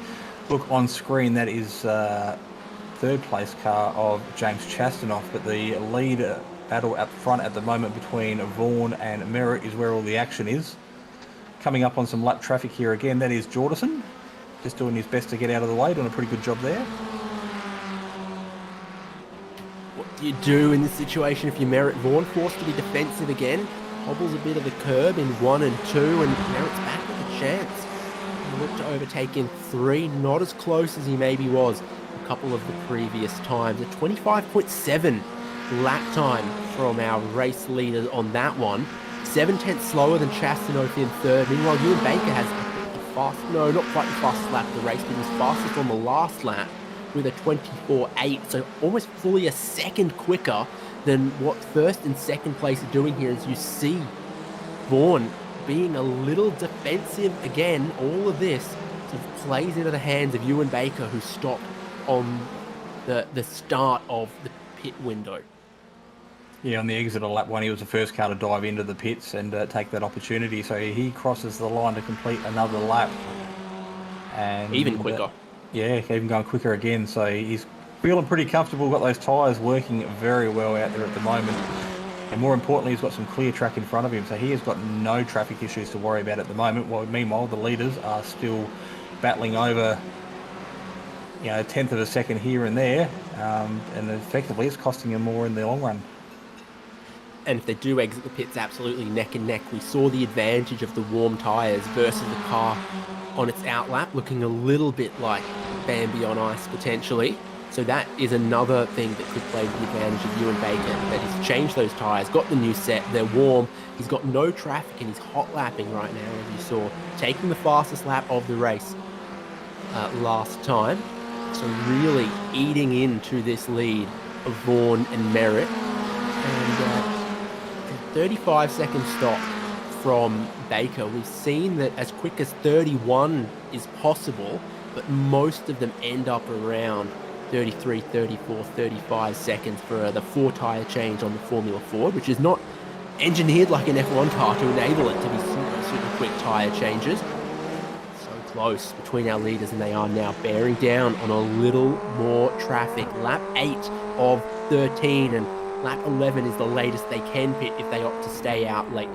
look on screen, that is third place car of James Chastanoff, but the lead battle up front at the moment between Vaughan and Merritt is where all the action is. Coming up on some lap traffic here again, that is Jordison, just doing his best to get out of the way, doing a pretty good job there. What do you do in this situation if you Merritt? Vaughan forced to be defensive again, hobbles a bit of the curb in 1 and 2, and Merritt's back with a chance. He looked to overtake in 3, not as close as he maybe was a couple of the previous times. A 25.7 lap time from our race leader on that one. 7/10 slower than Chastanoff in third. Meanwhile, Ewan Baker has not quite the fastest lap of the race, but he was fastest on the last lap with a 24.8, so almost fully a second quicker than what first and second place are doing here. As you see Vaughan being a little defensive again, all of this sort of plays into the hands of Ewan Baker, who stopped on the start of the pit window. Yeah, on the exit of lap 1, he was the first car to dive into the pits and take that opportunity. So he crosses the line to complete another lap. And Even quicker. Yeah, even going quicker again. So he's feeling pretty comfortable, got those tyres working very well out there at the moment. And more importantly, he's got some clear track in front of him. So he has got no traffic issues to worry about at the moment. While meanwhile, the leaders are still battling over, a tenth of a second here and there. And effectively, it's costing him more in the long run. And if they do exit the pits absolutely neck and neck, we saw the advantage of the warm tyres versus the car on its outlap, looking a little bit like Bambi on ice potentially. So that is another thing that could play to the advantage of Ewan Baker, that he's changed those tyres, got the new set, they're warm, he's got no traffic and he's hot lapping right now, as you saw, taking the fastest lap of the race last time. So really eating into this lead of Vaughan and Merritt. And 35-second stop from Baker. We've seen that as quick as 31 is possible, but most of them end up around 33, 34, 35 seconds for the 4-tyre change on the Formula Ford, which is not engineered like an F1 car to enable it to be super quick tyre changes. So close between our leaders, and they are now bearing down on a little more traffic. Lap 8 of 13, and lap 11 is the latest they can pit if they opt to stay out late.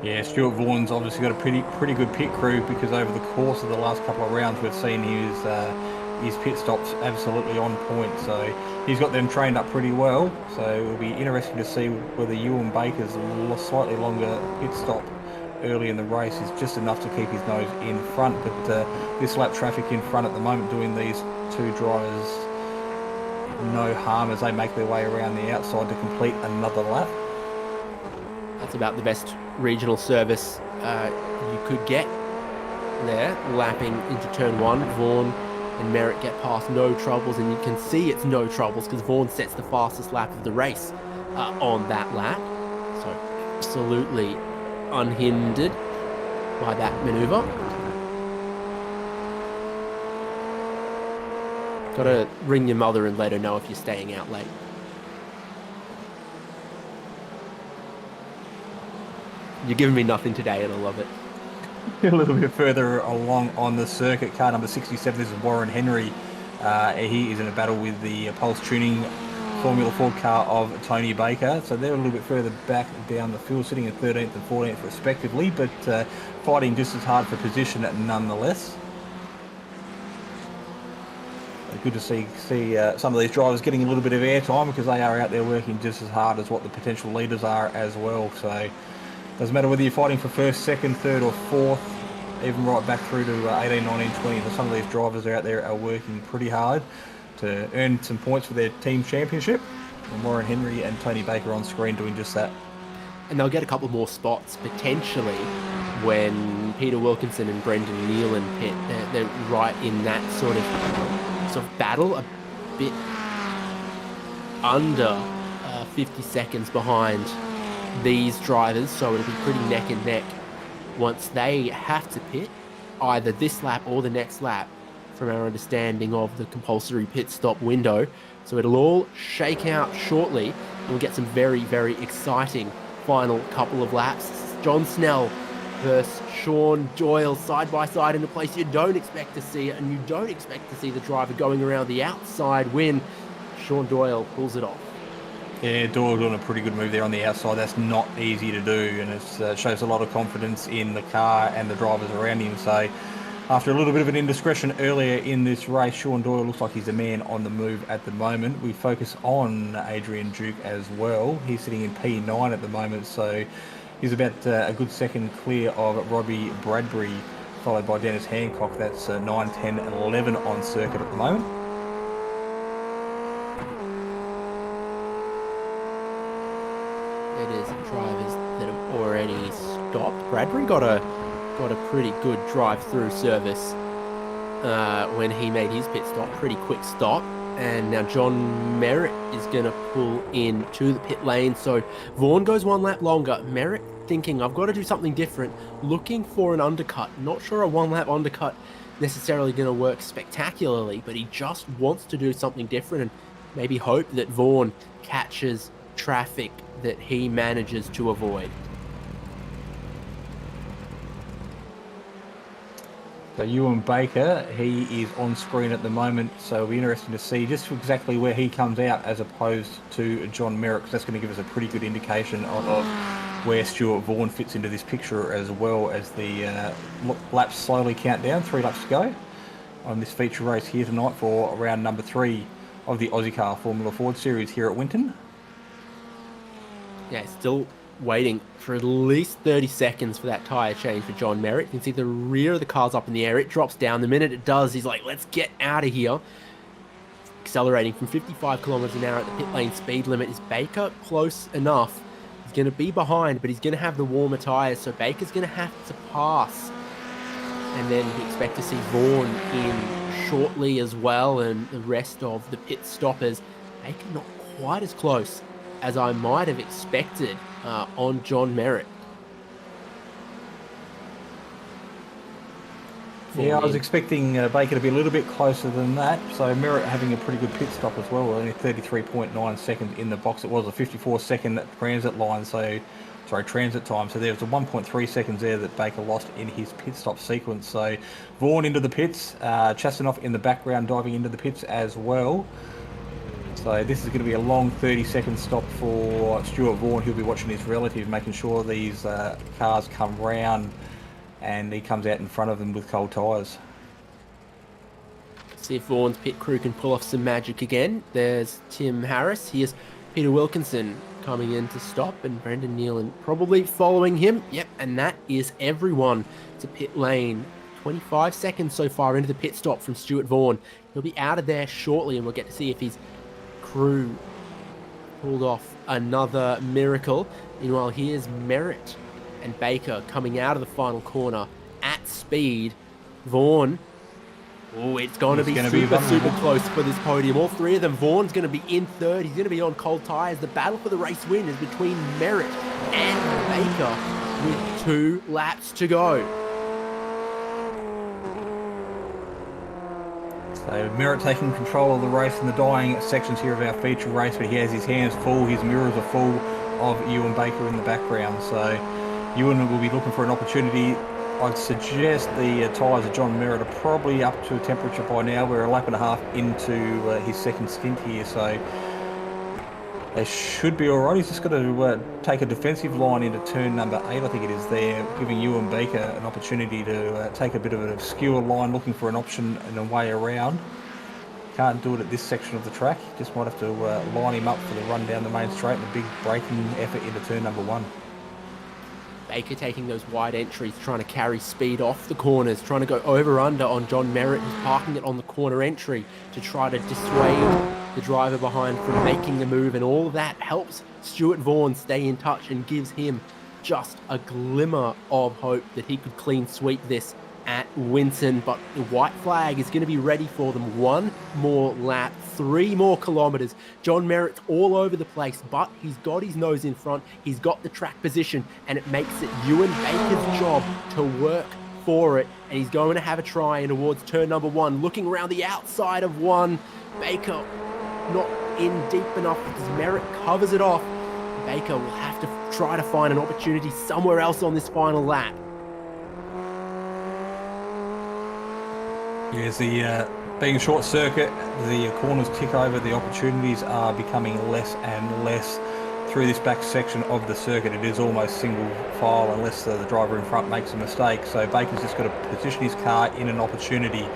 Yeah, Stuart Vaughan's obviously got a pretty good pit crew, because over the course of the last couple of rounds we've seen his pit stops absolutely on point. So he's got them trained up pretty well. So it'll be interesting to see whether Ewan Baker's slightly longer pit stop early in the race is just enough to keep his nose in front. But this lap traffic in front at the moment doing these two drivers no harm as they make their way around the outside to complete another lap. That's about the best regional service you could get there, lapping into turn 1. Vaughan and Merritt get past no troubles, and you can see it's no troubles because Vaughan sets the fastest lap of the race on that lap. So absolutely unhindered by that manoeuvre. Gotta ring your mother and let her know if you're staying out late. You're giving me nothing today, and I love it. A little bit further along on the circuit, car number 67, this is Warren Henry. He is in a battle with the Pulse Tuning Formula Ford car of Tony Baker. So they're a little bit further back down the field, sitting at 13th and 14th respectively, but fighting just as hard for position nonetheless. Good to see some of these drivers getting a little bit of airtime because they are out there working just as hard as what the potential leaders are as well. So doesn't matter whether you're fighting for first, second, third or fourth, even right back through to 18, 19, 20. Some of these drivers out there are working pretty hard to earn some points for their team championship. And Warren Henry and Tony Baker on screen doing just that. And they'll get a couple more spots potentially when Peter Wilkinson and Brendan Nealon pit. They're right in that sort of battle, a bit under 50 seconds behind these drivers, so it'll be pretty neck and neck once they have to pit, either this lap or the next lap, from our understanding of the compulsory pit stop window. So it'll all shake out shortly, and we'll get some very, very exciting final couple of laps. John Snell versus Sean Doyle side by side in a place you don't expect to see it, and you don't expect to see the driver going around the outside win. Sean Doyle pulls it off. Yeah, Doyle doing a pretty good move there on the outside. That's not easy to do, and it shows a lot of confidence in the car and the drivers around him. So after a little bit of an indiscretion earlier in this race, Sean Doyle looks like he's the man on the move at the moment. We focus on Adrian Duke as well. He's sitting in P9 at the moment, so he's about a good second clear of Robbie Bradbury, followed by Dennis Hancock. That's 9, 10, and 11 on circuit at the moment. It is drivers that have already stopped. Bradbury got a pretty good drive-through service when he made his pit stop. Pretty quick stop. And now John Merritt is going to pull in to the pit lane. So Vaughan goes one lap longer. Merritt thinking, I've got to do something different. Looking for an undercut. Not sure a one-lap undercut necessarily going to work spectacularly, but he just wants to do something different and maybe hope that Vaughan catches traffic that he manages to avoid. So Ewan Baker, he is on screen at the moment, so it'll be interesting to see just exactly where he comes out as opposed to John Merritt, because that's going to give us a pretty good indication of where Stuart Vaughan fits into this picture, as well as the laps slowly count down. 3 laps to go on this feature race here tonight for round number 3 of the Ozicar Formula Ford Series here at Winton. Yeah, still waiting for at least 30 seconds for that tyre change for John Merritt. You can see the rear of the car's up in the air. It drops down. The minute it does, he's like, let's get out of here. Accelerating from 55 kilometers an hour at the pit lane speed limit. Is Baker close enough? He's going to be behind, but he's going to have the warmer tyres, so Baker's going to have to pass. And then we expect to see Vaughan in shortly as well, and the rest of the pit stoppers. Baker not quite as close as I might have expected on John Merritt. Yeah, I was expecting Baker to be a little bit closer than that. So Merritt having a pretty good pit stop as well. Only 33.9 seconds in the box. It was a 54-second transit line. Transit time. So there was a 1.3 seconds there that Baker lost in his pit stop sequence. So Vaughan into the pits, Chastanoff in the background diving into the pits as well. So this is going to be a long 30-second stop for Stuart Vaughan. He'll be watching his relative, making sure these cars come round, and he comes out in front of them with cold tyres. See if Vaughan's pit crew can pull off some magic again. There's Tim Harris. Here's Peter Wilkinson coming in to stop, and Brendan Nealon probably following him. Yep, and that is everyone to pit lane. 25 seconds so far into the pit stop from Stuart Vaughan. He'll be out of there shortly, and we'll get to see if his crew pulled off another miracle. Meanwhile, here's Merritt and Baker coming out of the final corner at speed. Vaughan, oh, it's going to be super close for this podium. All three of them. Vaughan's going to be in third. He's going to be on cold tyres. The battle for the race win is between Merritt and Baker with 2 laps to go. So Merritt taking control of the race in the dying sections here of our feature race, but he has his hands full. His mirrors are full of Ewan Baker in the background. So Ewan will be looking for an opportunity. I'd suggest the tyres of John Merritt are probably up to temperature by now. We're a lap and a half into his second stint here, so they should be all right. He's just got to take a defensive line into turn number 8, I think it is there, giving Ewan Baker an opportunity to take a bit of an obscure line, looking for an option and a way around. can't do it at this section of the track. Just might have to line him up for the run down the main straight and a big braking effort into turn number 1. Baker taking those wide entries, trying to carry speed off the corners, trying to go over-under on John Merritt, who's parking it on the corner entry to try to dissuade the driver behind from making the move, and all of that helps Stuart Vaughan stay in touch and gives him just a glimmer of hope that he could clean sweep this at Winton. But the white flag is going to be ready for them. One more lap, 3 more kilometers. John Merritt's all over the place, but he's got his nose in front. He's got the track position, and it makes it Ewan Baker's job to work for it. And he's going to have a try in towards turn number 1, looking around the outside of 1. Baker not in deep enough because Merritt covers it off. Baker will have to try to find an opportunity somewhere else on this final lap. Yes, being a short circuit, the corners tick over, the opportunities are becoming less and less through this back section of the circuit. It is almost single file unless the driver in front makes a mistake. So Baker's just got to position his car in an opportunity.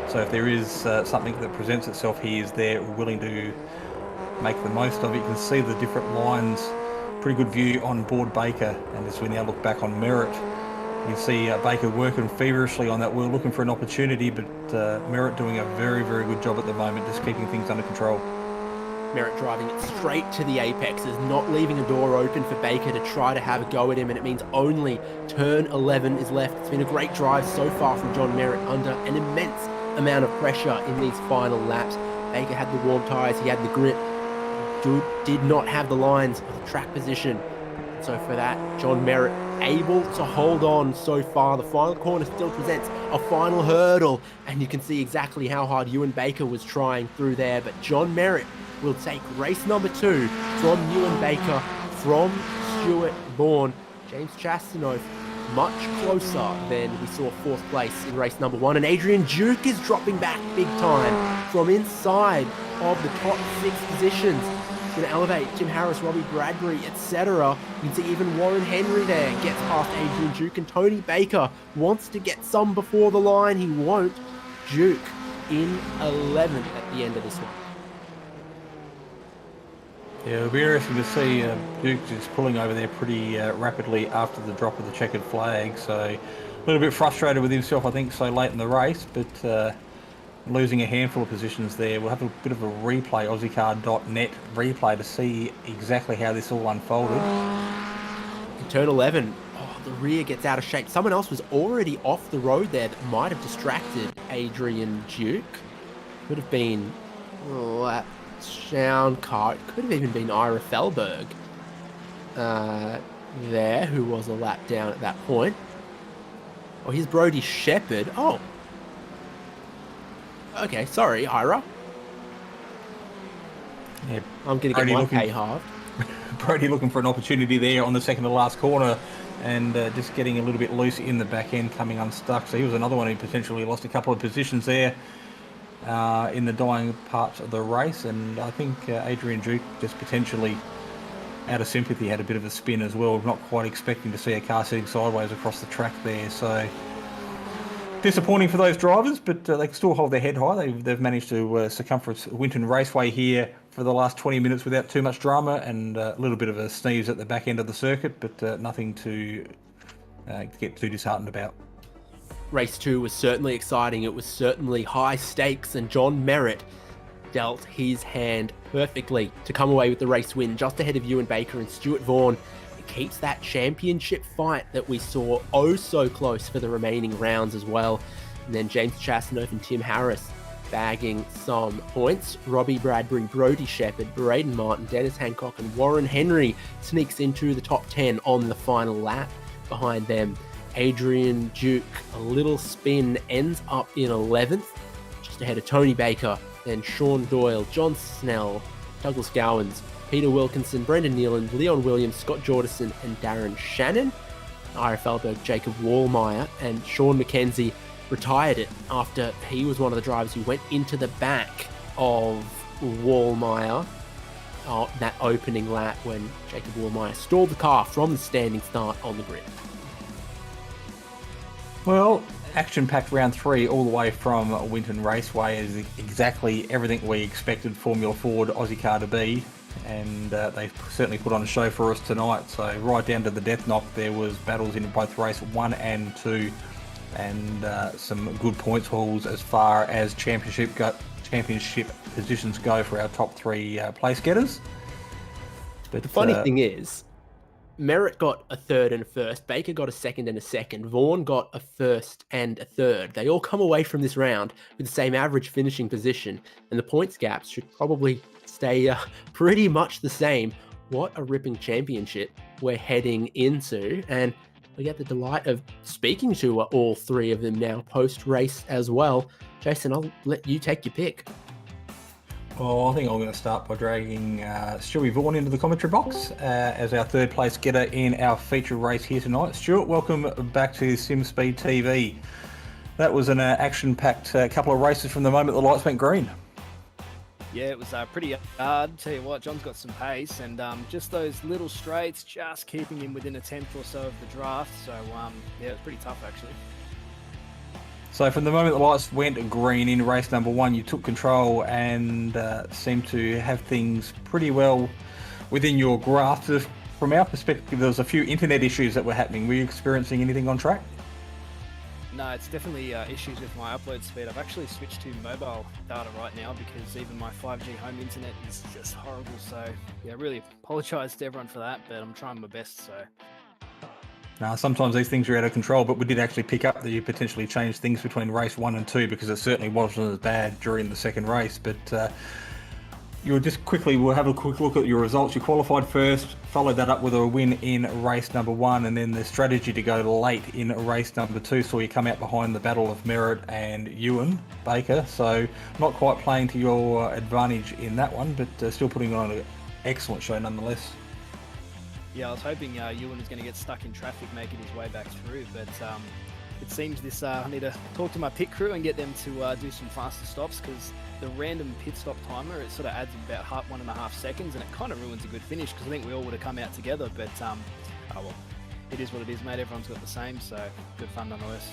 So if there is something that presents itself, he is there willing to make the most of it. You can see the different lines, pretty good view on board Baker. And as we now look back on Merritt, you can see Baker working feverishly on that wheel, looking for an opportunity, but Merritt doing a very, very good job at the moment, just keeping things under control. Merritt driving it straight to the apex, is not leaving a door open for Baker to try to have a go at him, and it means only turn 11 is left. It's been a great drive so far from John Merritt under an immense amount of pressure in these final laps. Baker had the warm tyres, he had the grip, did not have the lines of the track position. So for that, John Merritt able to hold on so far. The final corner still presents a final hurdle, and you can see exactly how hard Ewan Baker was trying through there. But John Merritt will take race number 2 from Ewan Baker, from Stuart Vaughan. James Chastanoff much closer than we saw 4th place in race number 1, and Adrian Duke is dropping back big time from inside of the top 6 positions. Going to elevate Tim Harris, Robbie Bradbury, etc. You can see even Warren Henry there gets past Adrian Duke, and Tony Baker wants to get some before the line. He won't. Duke in 11th at the end of this one. Yeah, it'll be interesting to see Duke just pulling over there pretty rapidly after the drop of the checkered flag. So a little bit frustrated with himself, I think, so late in the race, but losing a handful of positions there. We'll have a bit of a replay, Ozicar.net replay, to see exactly how this all unfolded. In turn 11, the rear gets out of shape. Someone else was already off the road there that might have distracted Adrian Duke. Could have been that sound car. It could have even been Ira Felberg there, who was a lap down at that point. Oh, here's Brody Shepherd. Oh, okay, sorry, Ira. Yeah, I'm going to get my pay halved. Brody looking for an opportunity there on the second to last corner, and just getting a little bit loose in the back end, coming unstuck. So he was another one who potentially lost a couple of positions there in the dying parts of the race. And I think Adrian Duke just potentially, out of sympathy, had a bit of a spin as well, not quite expecting to see a car sitting sideways across the track there. So disappointing for those drivers, but they can still hold their head high. They've managed to circumference Winton Raceway here for the last 20 minutes without too much drama, and a little bit of a sneeze at the back end of the circuit, but nothing to get too disheartened about. Race 2 was certainly exciting. It was certainly high stakes, and John Merritt dealt his hand perfectly to come away with the race win, just ahead of Ewan Baker and Stuart Vaughan. It keeps that championship fight that we saw oh so close for the remaining rounds as well. And then James Chastanoff and Tim Harris bagging some points. Robbie Bradbury, Brody Shepherd, Braden Martin, Dennis Hancock and Warren Henry sneaks into the top 10 on the final lap. Behind them, Adrian Duke, a little spin, ends up in 11th, just ahead of Tony Baker, then Sean Doyle, John Snell, Douglas Gowans, Peter Wilkinson, Brendan Neeland, Leon Williams, Scott Jordison and Darren Shannon. Ira Felberg, Jacob Wallmeyer and Sean McKenzie retired it after he was one of the drivers who went into the back of Wallmeyer that opening lap when Jacob Wallmeyer stalled the car from the standing start on the grid. Well, action-packed round 3 all the way from Winton Raceway is exactly everything we expected Formula Ford Ozicar to be, and they certainly put on a show for us tonight. So right down to the death knock, there was battles in both race 1 and 2, and some good points hauls as far as championship positions go for our top 3 place getters. But the funny thing is, Merritt got a third and a first, Baker got a second and a second, Vaughan got a first and a third. They all come away from this round with the same average finishing position, and the points gaps should probably stay pretty much the same. What a ripping championship we're heading into, and we get the delight of speaking to all 3 of them now post-race as well. Jason, I'll let you take your pick. Well, I think I'm going to start by dragging Stewie Vaughan into the commentary box as our third place getter in our feature race here tonight. Stuart, welcome back to Simspeed TV. That was an action-packed couple of races from the moment the lights went green. Yeah, it was pretty hard. Tell you what, John's got some pace, and just those little straights just keeping him within a tenth or so of the draft. So, yeah, it was pretty tough, actually. So from the moment the lights went green in race number 1, you took control and seemed to have things pretty well within your grasp. From our perspective, there was a few internet issues that were happening. Were you experiencing anything on track? No, it's definitely issues with my upload speed. I've actually switched to mobile data right now because even my 5G home internet is just horrible. So, yeah, I really apologise to everyone for that, but I'm trying my best, so... Sometimes these things are out of control, but we did actually pick up that you potentially changed things between race 1 and 2 because it certainly wasn't as bad during the second race. But we'll have a quick look at your results. You qualified first, followed that up with a win in race number 1, and then the strategy to go late in race number 2 saw you come out behind the battle of Merritt and Ewan Baker. So not quite playing to your advantage in that one, but still putting on an excellent show nonetheless. Yeah, I was hoping Ewan was going to get stuck in traffic making his way back through, but it seems I need to talk to my pit crew and get them to do some faster stops, because the random pit stop timer, it sort of adds about 1.5 seconds, and it kind of ruins a good finish, because I think we all would have come out together, but oh well, it is what it is, mate. Everyone's got the same, so good fun nonetheless.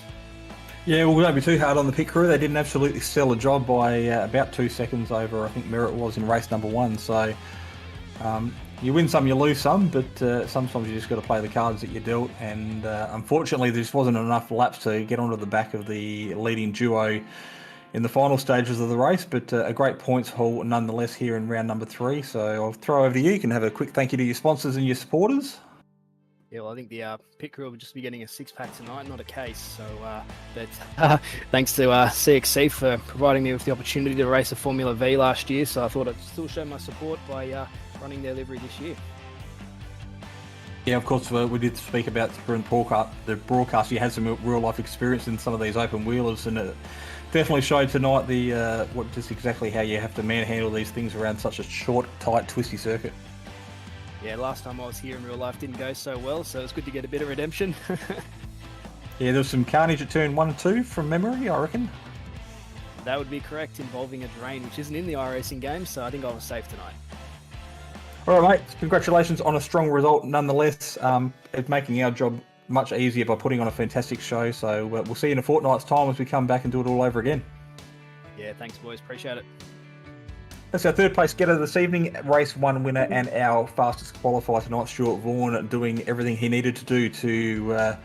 Yeah, well, we don't be too hard on the pit crew. They did an absolutely stellar job by about 2 seconds over, I think Merritt was in race number 1, so... you win some, you lose some, but sometimes you just got to play the cards that you're dealt, and unfortunately there just wasn't enough laps to get onto the back of the leading duo in the final stages of the race, but a great points haul nonetheless here in round number 3. So I'll throw over to you. You can have a quick thank you to your sponsors and your supporters. Yeah, well, I think the pit crew will just be getting a 6-pack tonight, not a case. So, but thanks to CXC for providing me with the opportunity to race a Formula V last year. So I thought I'd still show my support by running their livery this year. Yeah, of course, we did speak about during the broadcast. You had some real life experience in some of these open wheelers, and it definitely showed tonight just exactly how you have to manhandle these things around such a short, tight, twisty circuit. Yeah, last time I was here in real life didn't go so well, so it's good to get a bit of redemption. Yeah, there was some carnage at turn 1 and 2 from memory, I reckon. That would be correct, involving a drain, which isn't in the iRacing game, so I think I was safe tonight. All right, mate. Congratulations on a strong result nonetheless. It's making our job much easier by putting on a fantastic show, so we'll see you in a fortnight's time as we come back and do it all over again. Yeah, thanks, boys. Appreciate it. That's our third place getter this evening, race 1 winner and our fastest qualifier tonight, Stuart Vaughan, doing everything he needed to do to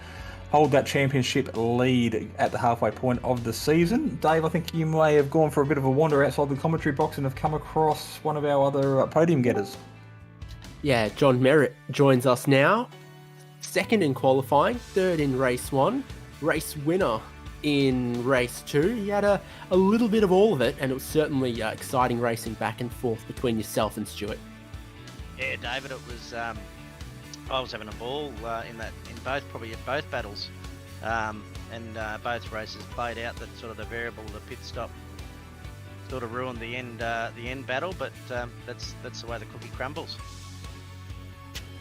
hold that championship lead at the halfway point of the season. Dave, I think you may have gone for a bit of a wander outside the commentary box and have come across one of our other podium getters. Yeah, John Merritt joins us now. Second in qualifying, third in race 1, race winner in race 2. You had a little bit of all of it, and it was certainly exciting racing back and forth between yourself and Stuart. Yeah, David, it was. I was having a ball in both battles, and both races played out. That sort of the variable, the pit stop, sort of ruined the end battle. But that's the way the cookie crumbles.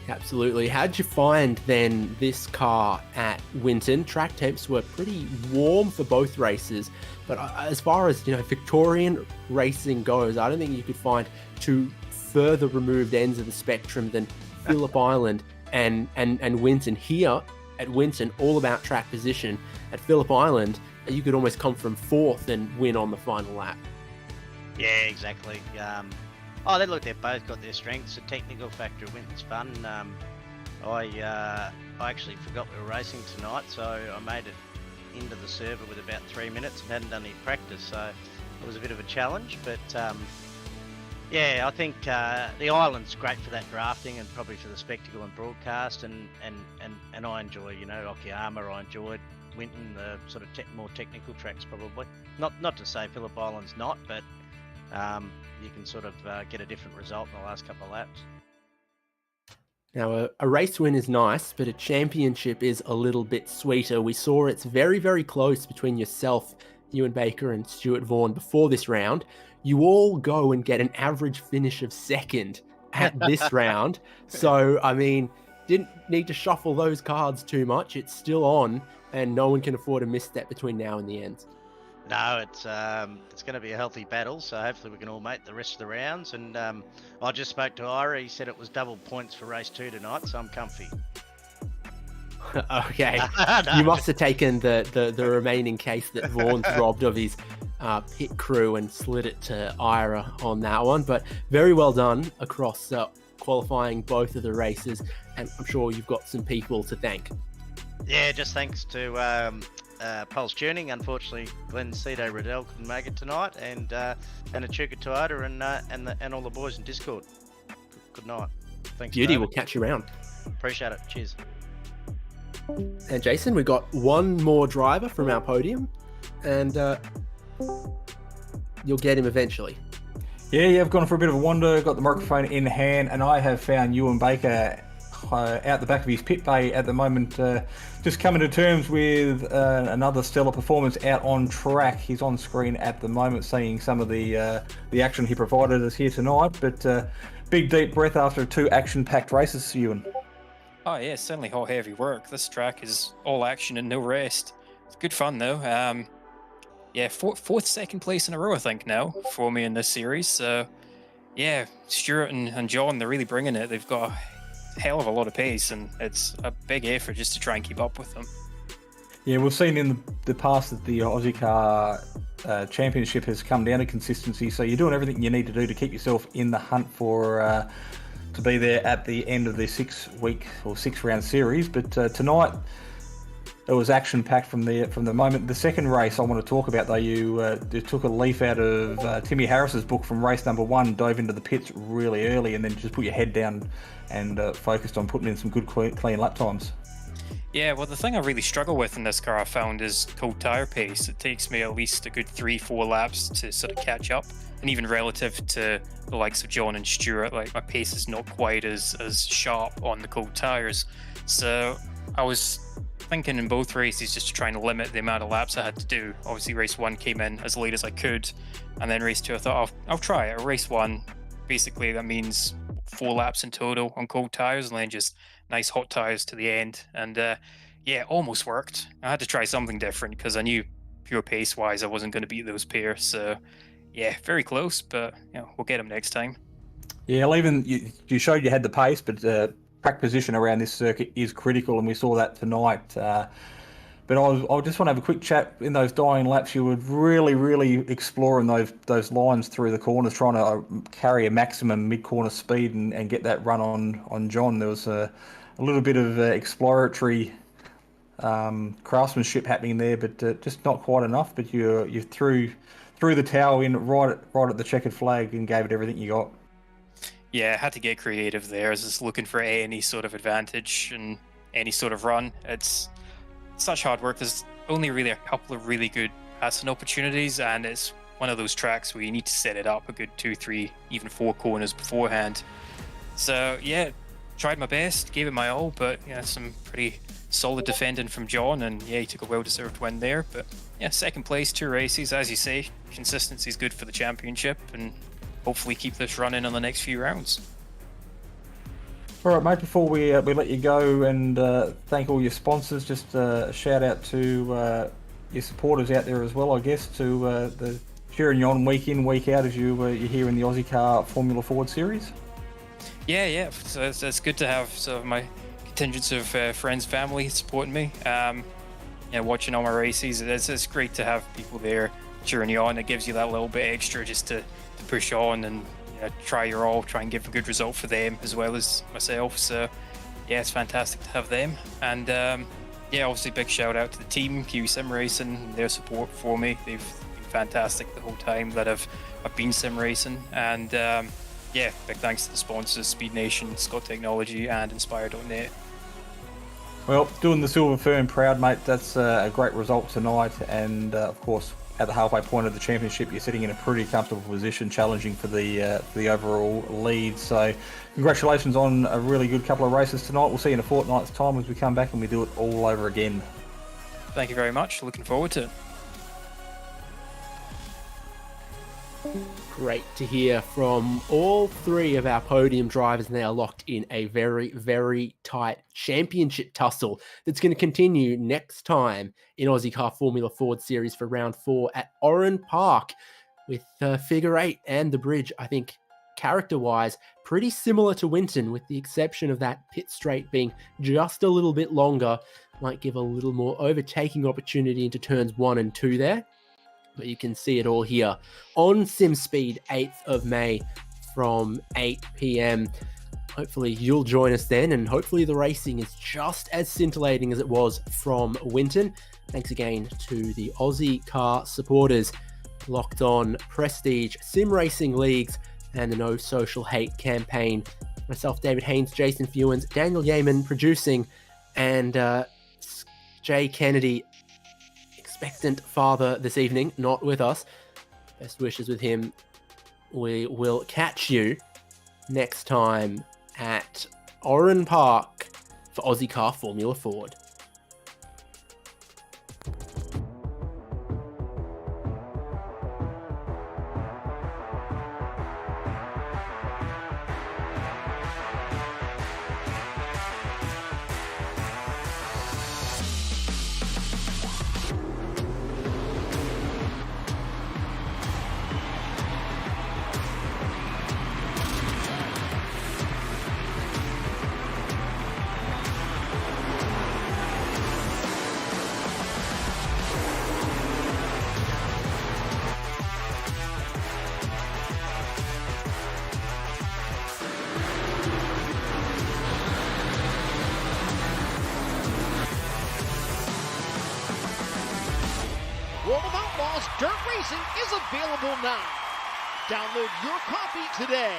Absolutely. How'd you find then this car at Winton? Track temps were pretty warm for both races, but as far as Victorian racing goes, I don't think you could find two further removed ends of the spectrum than Phillip Island and Winton. Here, at Winton, all about track position. At Phillip Island, you could almost come from 4th and win on the final lap. Yeah, exactly. They've both got their strengths. The technical factor of Winton's fun. I actually forgot we were racing tonight, so I made it into the server with about 3 minutes and hadn't done any practice, so it was a bit of a challenge. But I think the island's great for that drafting and probably for the spectacle and broadcast. And I enjoy, Okayama. I enjoyed Winton, the sort of more technical tracks probably. Not to say Phillip Island's not, but you can sort of get a different result in the last couple of laps. Now, a race win is nice, but a championship is a little bit sweeter. We saw it's very, very close between yourself, Ewan Baker, and Stuart Vaughan before this round. You all go and get an average finish of 2nd at this round. So, I mean, didn't need to shuffle those cards too much. It's still on, and no one can afford a misstep between now and the end. No, it's going to be a healthy battle, so hopefully we can all make the rest of the rounds. And I just spoke to Ira. He said it was double points for race 2 tonight, so I'm comfy. Okay. No. You must have taken the remaining case that Vaughan's robbed of his pit crew and slid it to Ira on that one. But very well done across qualifying both of the races, and I'm sure you've got some people to thank. Yeah, just thanks to Pulse Tuning. Unfortunately, Glenn Cito Riddell couldn't make it tonight, and Achuka Toyota and all the boys in Discord. Good night. Thanks. Beauty, David. we'll catch you around. Appreciate it. Cheers. And Jason, we've got one more driver from our podium, and you'll get him eventually. Yeah, I've gone for a bit of a wander, got the microphone in hand, and I have found Ewan Baker out the back of his pit bay at the moment, just coming to terms with another stellar performance out on track. He's on screen at the moment, seeing some of the action he provided us here tonight, but big deep breath after 2 action-packed races, Ewan. Oh yeah, certainly hot heavy work. This track is all action and no rest. It's good fun though. Fourth second place in a row I think now for me in this series. So yeah, Stuart and John, they're really bringing it. They've got a hell of a lot of pace, and it's a big effort just to try and keep up with them. Yeah, we've seen in the past that the Ozicar Championship has come down to consistency, so you're doing everything you need to do to keep yourself in the hunt for to be there at the end of the 6-week or 6-round series. But tonight it was action-packed from the moment. The second race I want to talk about, though, you took a leaf out of Timmy Harris's book from race number 1, dove into the pits really early, and then just put your head down and focused on putting in some good clean lap times. Yeah, well, the thing I really struggle with in this car I found is cold tyre pace. It takes me at least a good 3-4 laps to sort of catch up. And even relative to the likes of John and Stuart, like my pace is not quite as sharp on the cold tyres. So I was thinking in both races just to try and limit the amount of laps I had to do. Obviously race 1 came in as late as I could, and then race 2 I thought I'll try it. Race 1, basically that means 4 laps in total on cold tyres, and then just nice hot tyres to the end. And almost worked. I had to try something different because I knew pure pace wise I wasn't going to beat those pairs. So yeah, very close, but we'll get them next time. Yeah, well, even you showed you had the pace, but track position around this circuit is critical, and we saw that tonight. But I just want to have a quick chat in those dying laps. You were really, really exploring those lines through the corners, trying to carry a maximum mid-corner speed and get that run on John. There was a little bit of exploratory craftsmanship happening there, but just not quite enough. But you threw the towel in right at the checkered flag and gave it everything you got. Yeah, I had to get creative there. I was just looking for any sort of advantage and any sort of run. It's such hard work. There's only really a couple of really good passing opportunities, and it's one of those tracks where you need to set it up a good 2, 3, even 4 corners beforehand. So yeah, tried my best, gave it my all, but some pretty solid defending from John, and he took a well-deserved win there. But second place, 2 races, as you say, consistency is good for the championship, and hopefully keep this running on the next few rounds. All right, mate, before we let you go and thank all your sponsors, just a shout out to your supporters out there as well, I guess, to the cheering you on week in, week out as you're here in the Ozicar Formula Ford Series. Yeah, so it's good to have sort of my contingents of friends, family supporting me. Watching all my races, it's great to have people there cheering you on. It gives you that little bit extra just to push on and try and give a good result for them as well as myself. So yeah, it's fantastic to have them. And obviously big shout out to the team, Kiwi Sim Racing, and their support for me. They've been fantastic the whole time that I've been sim racing. And big thanks to the sponsors, Speed Nation, Scott Technology, and Inspire.net. Well, doing the Silver Fern proud, mate. That's a great result tonight, and of course, at the halfway point of the championship, you're sitting in a pretty comfortable position, challenging for the overall lead. So, congratulations on a really good couple of races tonight. We'll see you in a fortnight's time as we come back and we do it all over again. Thank you very much. Looking forward to it. Great to hear from all three of our podium drivers now locked in a very, very tight championship tussle that's going to continue next time in Ozicar Formula Ford Series for round 4 at Oran Park, with Figure 8 and the bridge, I think, character-wise, pretty similar to Winton, with the exception of that pit straight being just a little bit longer. Might give a little more overtaking opportunity into turns 1 and 2 there. But you can see it all here on Simspeed, 8th of May from 8 p.m. Hopefully you'll join us then, and hopefully the racing is just as scintillating as it was from Winton. Thanks again to the Aussie car supporters, Locked On, Prestige, Sim Racing Leagues, and the No Social Hate campaign. Myself, David Haynes, Jason Fewens, Daniel Yeaman producing, and Jay Kennedy, expectant father this evening, not with us. Best wishes with him. We will catch you next time at Oran Park for Ozicar Formula Ford. World of Outlaws Dirt Racing is available now. Download your copy today.